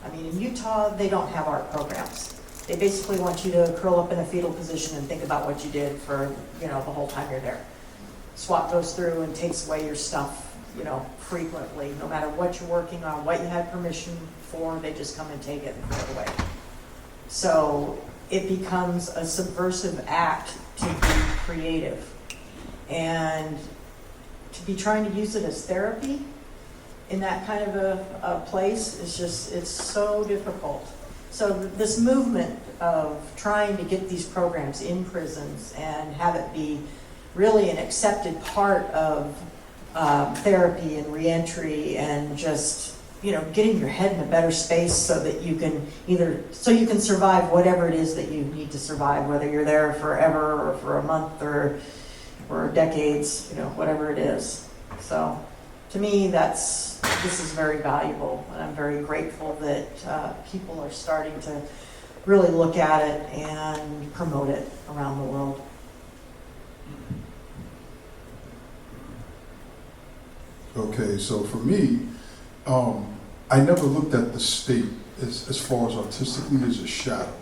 I mean, in Utah, they don't have art programs. They basically want you to curl up in a fetal position and think about what you did for, the whole time you're there. SWAT goes through and takes away your stuff, frequently. No matter what you're working on, what you had permission for, they just come and take it and throw it away. So it becomes a subversive act to be creative. And to be trying to use it as therapy in that kind of a place is it's so difficult. So this movement of trying to get these programs in prisons and have it be really an accepted part of therapy and reentry and just, getting your head in a better space so that you can survive whatever it is that you need to survive, whether you're there forever or for a month or decades, whatever it is. So to me, this is very valuable, and I'm very grateful that people are starting to really look at it and promote it around the world. Okay, so for me, I never looked at the state as far as artistically as a shadow,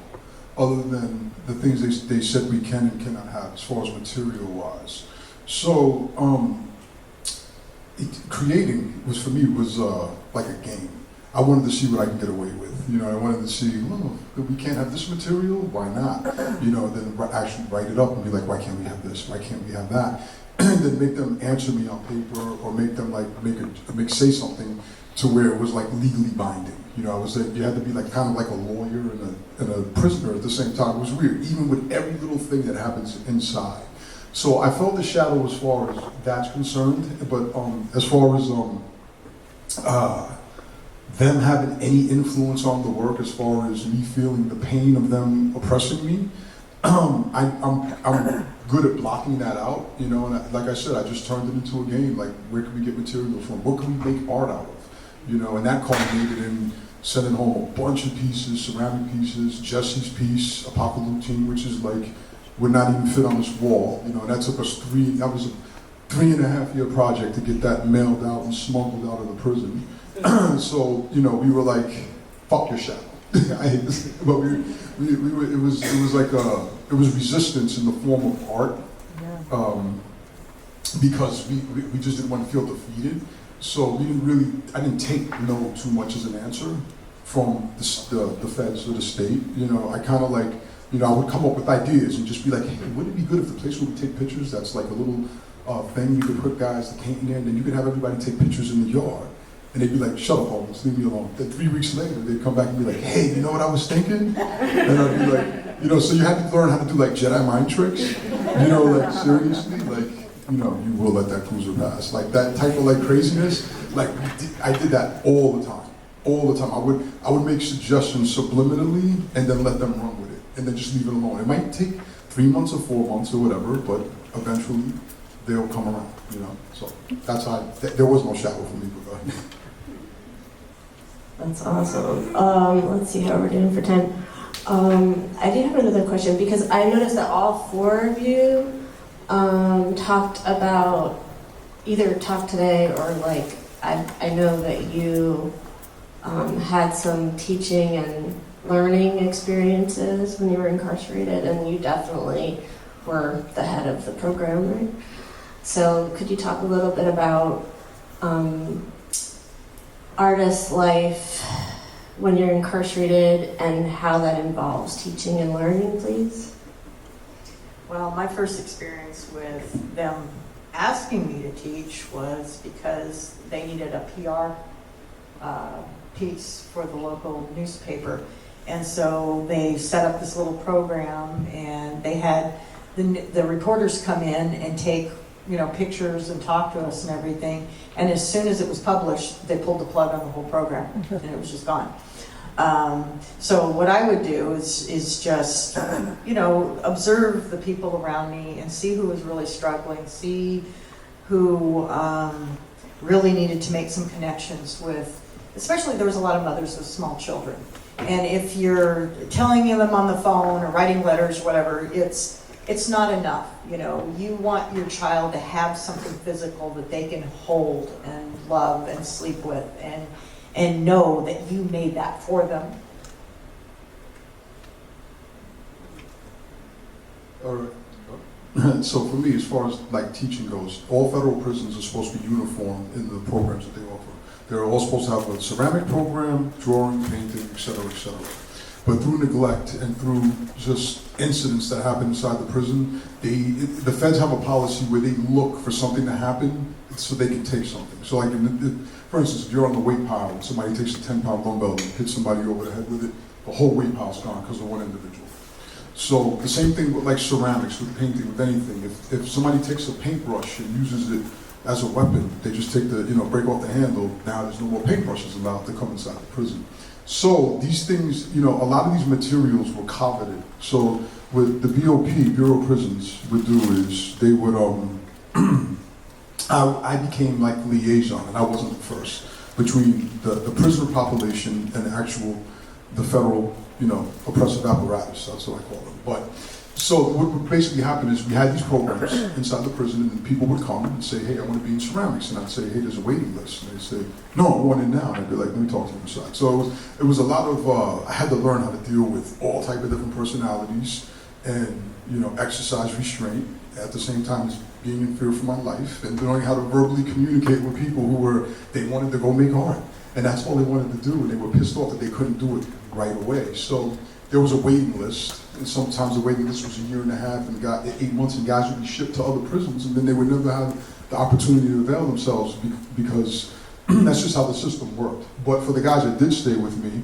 other than the things they said we can and cannot have as far as material-wise. So creating was for me was like a game. I wanted to see what I can get away with. You know, I wanted to see, oh, we can't have this material, why not? You know, then actually write it up and be like, why can't we have this? Why can't we have that? And then make them answer me on paper, or make them like say something to where it was like legally binding. You know, I was like, you had to be like kind of like a lawyer and a prisoner at the same time. It was weird, even with every little thing that happens inside. So I felt the shadow as far as that's concerned, but as far as them having any influence on the work, as far as me feeling the pain of them oppressing me, I'm good at blocking that out, you know, and like I said, I just turned it into a game, like where can we get material from? What can we make art out of? You know, and that culminated in sending home a bunch of pieces, ceramic pieces, Jesse's piece, Apocalypse, which is like, would not even fit on this wall, you know, and that took us that was a 3.5 year project to get that mailed out and smuggled out of the prison. So, you know, we were like, fuck your shadow. I hate this, but it was like it was resistance in the form of art, because we just didn't want to feel defeated. So I didn't take no too much as an answer from the feds or the state. You know, I kind of like, you know, I would come up with ideas and just be like, hey, wouldn't it be good if the place where we take pictures, that's like a little thing you could put guys to paint in, and you could have everybody take pictures in the yard. And they'd be like, shut up, Holmes, leave me alone. Then 3 weeks later, they'd come back and be like, hey, you know what I was thinking? And I'd be like, you know, so you had to learn how to do like Jedi mind tricks. You know, like seriously, like, you know, you will let that cruiser pass. Like that type of like craziness, like I did that all the time. All the time. I would make suggestions subliminally and then let them run with it. And then just leave it alone. It might take 3 months or 4 months or whatever, but eventually they'll come around, you know. So that's how there was no shadow for me. That's awesome. Let's see how we're doing for time. I do have another question, because I noticed that all 4 of you talked today, or like, I know that you had some teaching and learning experiences when you were incarcerated, and you definitely were the head of the program, right? So could you talk a little bit about artist life when you're incarcerated and how that involves teaching and learning, please? Well, my first experience with them asking me to teach was because they needed a PR piece for the local newspaper. And so they set up this little program, and they had the reporters come in and take, you know, pictures and talk to us and everything. And as soon as it was published, they pulled the plug on the whole program, and it was just gone. So what I would do is just, you know, observe the people around me and see who was really struggling, see who really needed to make some connections with, especially there was a lot of mothers with small children. And if you're telling them on the phone or writing letters or whatever, it's not enough. You know, you want your child to have something physical that they can hold and love and sleep with, and know that you made that for them. All right. So for me, as far as like teaching goes, all federal prisons are supposed to be uniform in the programs that they offer. They're all supposed to have a ceramic program, drawing, painting, etc., etc. But through neglect and through just incidents that happen inside the prison, the feds have a policy where they look for something to happen so they can take something. So like, for instance, if you're on the weight pile and somebody takes a 10-pound dumbbell and hits somebody over the head with it, the whole weight pile's gone because of one individual. So the same thing with like ceramics, with painting, with anything. If somebody takes a paintbrush and uses it as a weapon, they just take the, you know, break off the handle, now there's no more paintbrushes allowed to come inside the prison. So these things, you know, a lot of these materials were coveted. So what the BOP, Bureau of Prisons, would do is they would, I became like liaison, and I wasn't the first, between the prisoner population and the federal oppressive apparatus. That's what I call them. But so what basically happened is we had these programs inside the prison, and people would come and say, "Hey, I want to be in ceramics," and I'd say, "Hey, there's a waiting list." And they'd say, "No, I want in now." And I'd be like, "Let me talk to you inside." So it was a lot of I had to learn how to deal with all type of different personalities, and exercise restraint at the same time as being in fear for my life, and learning how to verbally communicate with people they wanted to go make art, and that's all they wanted to do, and they were pissed off that they couldn't do it right away. So there was a waiting list, and sometimes the waiting list was a year and a half, and 8 months, and guys would be shipped to other prisons, and then they would never have the opportunity to avail themselves because that's just how the system worked. But for the guys that did stay with me,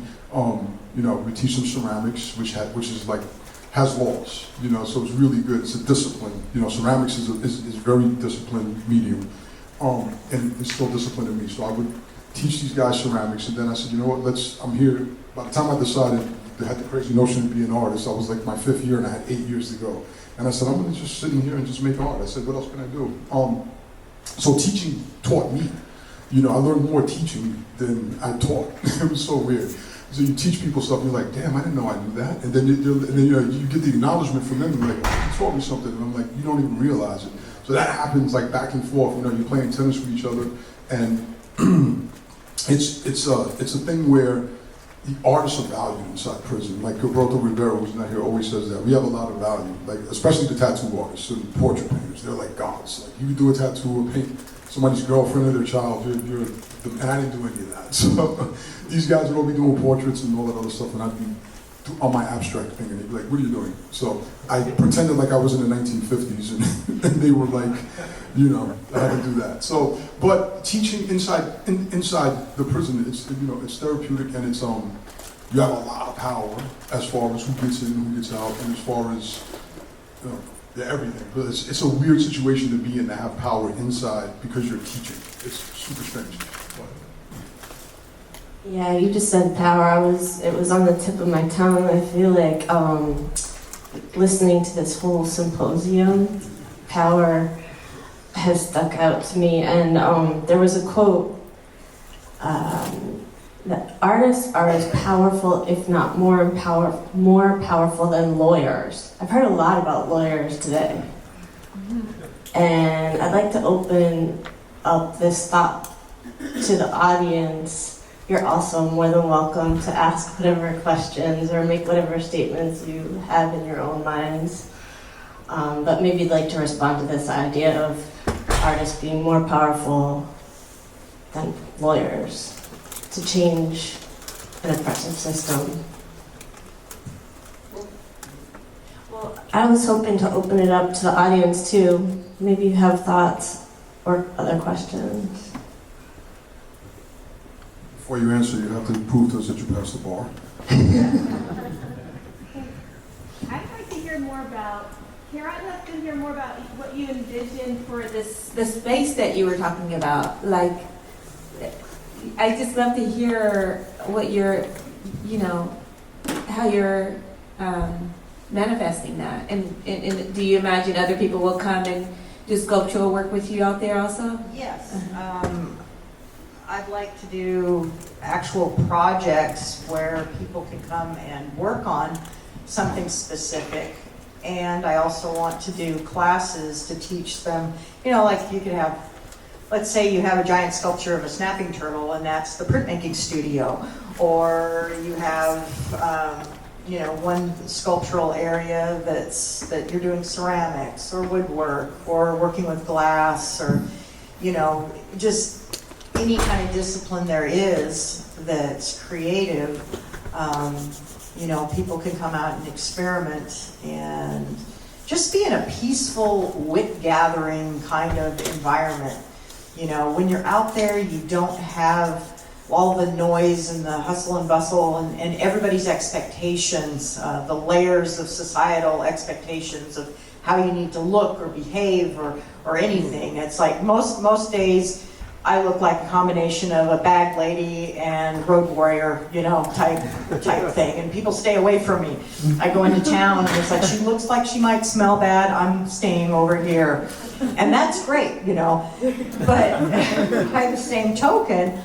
we teach them ceramics, which has laws, so it's really good. It's a discipline. Ceramics is very disciplined medium, and it's still disciplined in me. So I would teach these guys ceramics, and then I said, you know what, I'm here. By the time I decided I had the crazy notion to be an artist, I was like my 5th year and I had 8 years to go. And I said, I'm gonna just sit in here and just make art. I said, what else can I do? So teaching taught me. I learned more teaching than I taught. It was so weird. So you teach people stuff, and you're like, damn, I didn't know I knew that. And then you get the acknowledgement from them, and you're like, oh, you taught me something. And I'm like, you don't even realize it. So that happens like back and forth. You're playing tennis with each other, and it's a thing where the artists are valued inside prison. Like Roberto Rivera, who's not here, always says that. We have a lot of value, like especially the tattoo artists and portrait painters. They're like gods. Like you do a tattoo or paint somebody's girlfriend or their child, and I didn't do any of that. So these guys would all be doing portraits and all that other stuff, and I'd be on my abstract thing, and they'd be like, what are you doing? So I pretended like I was in the 1950s, and they were like, I had to do that. So, but teaching inside the prison, it's therapeutic, and it's you have a lot of power as far as who gets in, who gets out, and as far as everything. But it's a weird situation to be in, to have power inside because you're teaching. It's super strange. Yeah, you just said power. It was on the tip of my tongue. I feel like listening to this whole symposium, power has stuck out to me. And there was a quote that artists are as powerful, if not more powerful than lawyers. I've heard a lot about lawyers today. And I'd like to open up this thought to the audience. You're also more than welcome to ask whatever questions or make whatever statements you have in your own minds. But maybe you'd like to respond to this idea of artists being more powerful than lawyers to change an oppressive system. Well, I was hoping to open it up to the audience too. Maybe you have thoughts or other questions. Before you answer, you have to prove to us that you passed the bar. I'd like to hear more about, I'd love to hear more about what you envision for the space that you were talking about. Like, I just love to hear what you're, how you're manifesting that. And do you imagine other people will come and do sculptural work with you out there also? Yes. I'd like to do actual projects where people can come and work on something specific. And I also want to do classes to teach them, like you could have, let's say you have a giant sculpture of a snapping turtle, and that's the printmaking studio. Or you have, one sculptural area that you're doing ceramics or woodwork or working with glass or, just any kind of discipline there is that's creative. People can come out and experiment and just be in a peaceful, wit-gathering kind of environment. When you're out there, you don't have all the noise and the hustle and bustle and everybody's expectations, the layers of societal expectations of how you need to look or behave or anything. It's like most days, I look like a combination of a bag lady and road warrior, type thing. And people stay away from me. I go into town and it's like, she looks like she might smell bad. I'm staying over here. And that's great, But by the same token,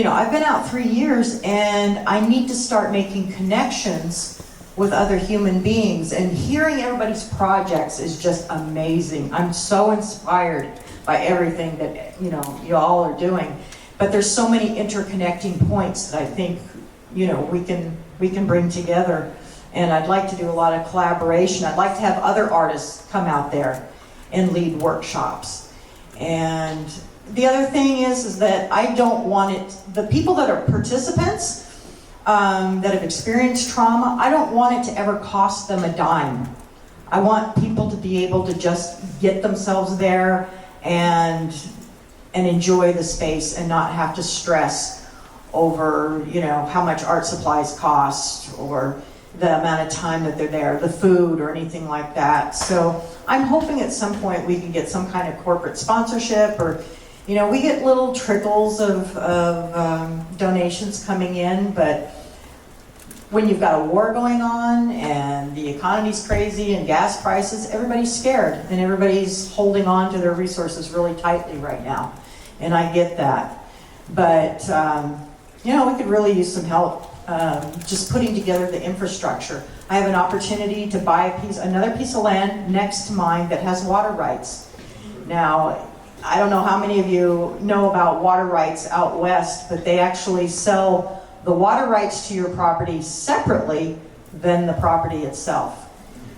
I've been out 3 years and I need to start making connections with other human beings, and hearing everybody's projects is just amazing. I'm so inspired by everything that, you all are doing. But there's so many interconnecting points that I think, we can bring together. And I'd like to do a lot of collaboration. I'd like to have other artists come out there and lead workshops. And the other thing is that I don't want it, the people that are participants, that have experienced trauma, I don't want it to ever cost them a dime. I want people to be able to just get themselves there and enjoy the space and not have to stress over, how much art supplies cost or the amount of time that they're there, the food or anything like that. So I'm hoping at some point we can get some kind of corporate sponsorship, or, we get little trickles of donations coming in, but when you've got a war going on and the economy's crazy and gas prices, everybody's scared and everybody's holding on to their resources really tightly right now. And I get that. But, we could really use some help just putting together the infrastructure. I have an opportunity to buy another piece of land next to mine that has water rights. Now, I don't know how many of you know about water rights out west, but they actually sell the water rights to your property separately than the property itself.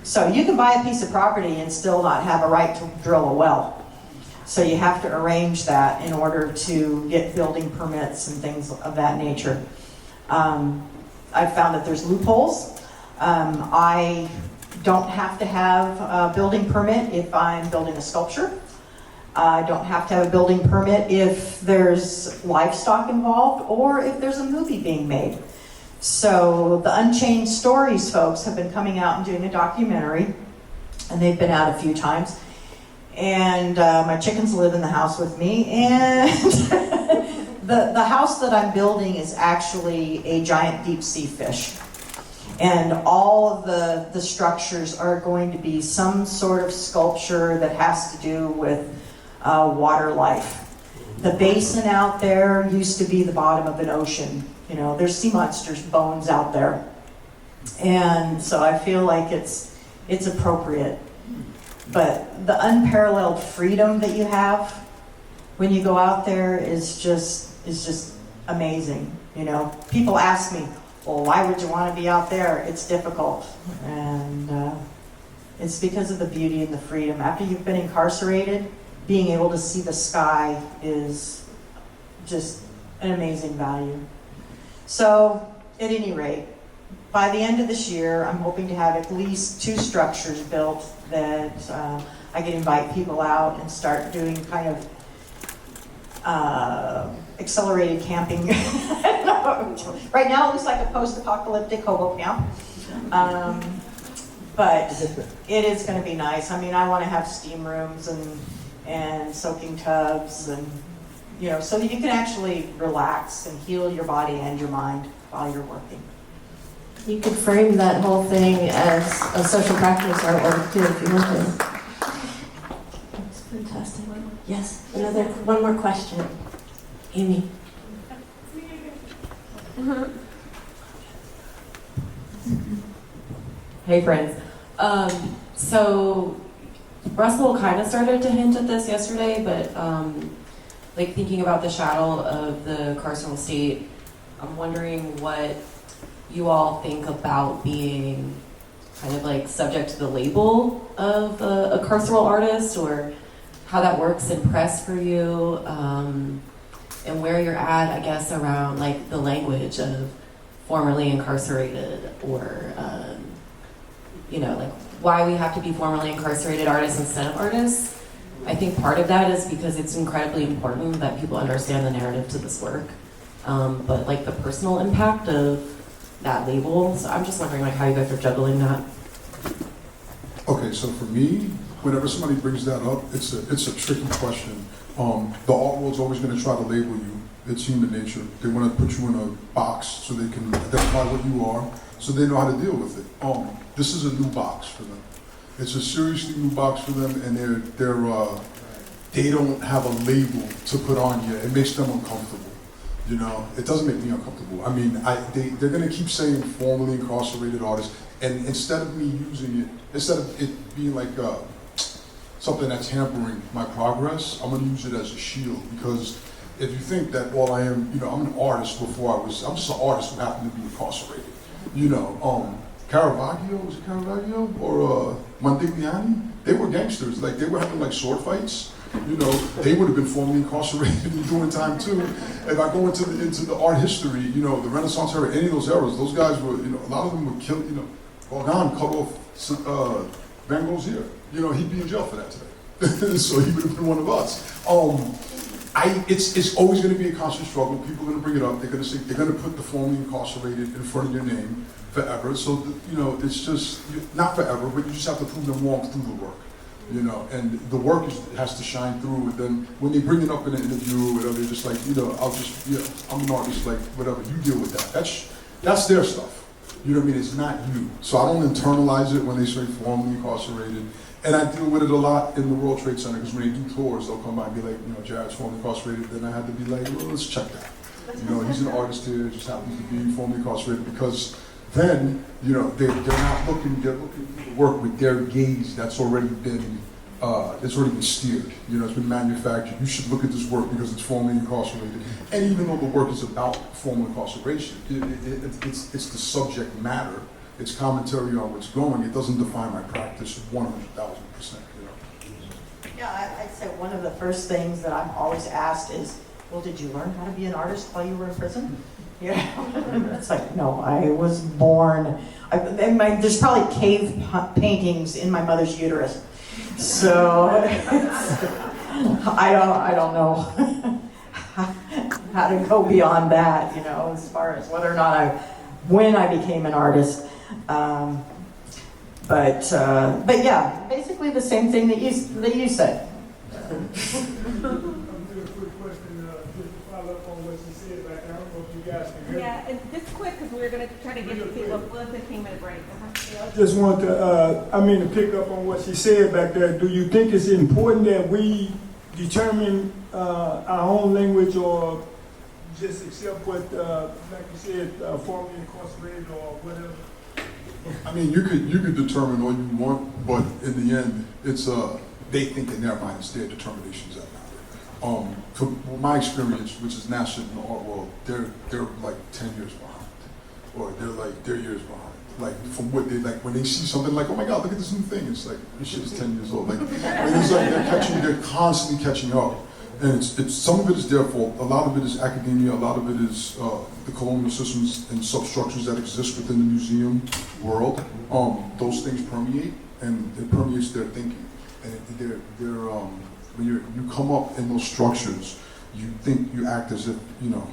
So you can buy a piece of property and still not have a right to drill a well. So you have to arrange that in order to get building permits and things of that nature. I've found that there's loopholes. I don't have to have a building permit if I'm building a sculpture. I don't have to have a building permit if there's livestock involved or if there's a movie being made. So the Unchained Stories folks have been coming out and doing a documentary, and they've been out a few times. And my chickens live in the house with me, and the house that I'm building is actually a giant deep sea fish. And all of the structures are going to be some sort of sculpture that has to do with water life. The basin out there used to be the bottom of an ocean. There's sea monsters' bones out there. And so I feel like it's appropriate. But the unparalleled freedom that you have when you go out there is just amazing. People ask me, well, why would you want to be out there? It's difficult. And it's because of the beauty and the freedom. After you've been incarcerated, being able to see the sky is just an amazing value. So, at any rate, by the end of this year, I'm hoping to have at least 2 structures built that I can invite people out and start doing kind of accelerated camping. Right now it looks like a post-apocalyptic hobo camp. But it is going to be nice. I mean, I want to have steam rooms and soaking tubs, and so that you can actually relax and heal your body and your mind while you're working. You could frame that whole thing as a social practice artwork too, if you want to. That's fantastic. Yes, one more question. Amy. Hey friends. So Russell kind of started to hint at this yesterday, but thinking about the shadow of the carceral state, I'm wondering what you all think about being kind of subject to the label of a carceral artist, or how that works in press for you, and where you're at, I guess, around the language of formerly incarcerated, or why we have to be formerly incarcerated artists instead of artists. I think part of that is because it's incredibly important that people understand the narrative to this work, but the personal impact of that label. So I'm just wondering how you guys are juggling that. Okay, so for me, whenever somebody brings that up, it's a tricky question. The art world's always going to try to label you. It's human nature. They want to put you in a box so they can identify what you are, so they know how to deal with it. This is a new box for them. It's a seriously new box for them, and they don't have a label to put on yet. It makes them uncomfortable. You know, it doesn't make me uncomfortable. I mean, they're going to keep saying formerly incarcerated artist, and instead of me using it, instead of it being like something that's hampering my progress, I'm going to use it as a shield. Because if you think that, well, I am, you know, I'm an artist before I'm just an artist who happened to be incarcerated. You know, Caravaggio, was it Caravaggio? Or Mondigliani? They were gangsters. Like, they were having like sword fights. You know, they would have been formerly incarcerated and doing time too. If I go into the art history, you know, the Renaissance era, any of those eras, those guys were, you know, a lot of them were killed. You know, Gauguin cut off Van Gogh's ear. You know, he'd be in jail for that today. So he would have been one of us. It's always going to be a constant struggle. People are going to bring it up. They're going to say they're going to put the formerly incarcerated in front of your name forever. So you know, it's just not forever, but you just have to prove them wrong through the work. You know, and the work has to shine through. And then when they bring it up in an interview or whatever, they're just like, you know, I'm an artist, like, whatever, you deal with that. That's their stuff. You know what I mean? It's not you. So I don't internalize it when they say formerly incarcerated. And I deal with it a lot in the World Trade Center, because when they do tours, they'll come by and be like, you know, Jared's formerly incarcerated. Then I had to be like, well, let's check that. You know, he's an artist here, just happens to be formerly incarcerated, because then, you know, they're looking at the work with their gaze that's already been steered. You know, it's been manufactured. You should look at this work because it's formerly incarcerated. And even though the work is about formal incarceration, it's the subject matter. It's commentary on what's going. It doesn't define my practice 100,000%. You know. Yeah, I'd say one of the first things that I'm always asked is, well, did you learn how to be an artist while you were in prison? Yeah, it's like, no, I was born. There's probably cave paintings in my mother's uterus, so I don't know how to go beyond that. You know, as far as whether or not when I became an artist. But yeah, basically the same thing that you said. Yeah, and just quick, because we're going to try to get to people a 15-minute break. I just want to, pick up on what she said back there. Do you think it's important that we determine our own language, or just accept what, like you said, formerly incarcerated or whatever? I mean, you could determine all you want, but in the end, it's they think in their mind it's their determinations that matter. From my experience, which is national in the art world, they're like 10 years behind, or they're years behind. Like from what they like when they see something like, oh my God, look at this new thing. It's like this shit is 10 years old. Like, and it's like they're constantly catching up, and it's some of it is their fault. A lot of it is academia. A lot of it is the colonial systems and substructures that exist within the museum world. Those things permeate, and it permeates their thinking, and they're when you come up in those structures, you act as if, you know,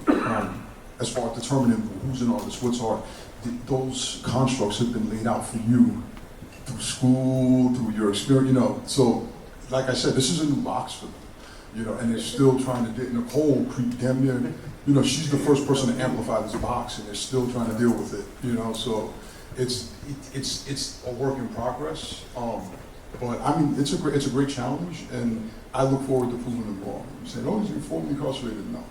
as far as determining who's an artist, what's art, those constructs have been laid out for you through school, through your experience, you know. So, like I said, this is a new box for them, you know, and they're still trying to Nicole, damn near, you know, she's the first person to amplify this box, and they're still trying to deal with it, you know. So, it's a work in progress. But I mean, it's a great challenge, and I look forward to proving them wrong. You say, oh, you're formerly incarcerated? No.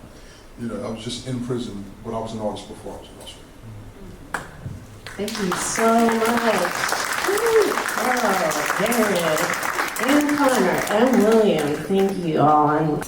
You know, I was just in prison, but I was an artist before I was incarcerated. Thank you so much. Oh, Jared and Connor and William, thank you all.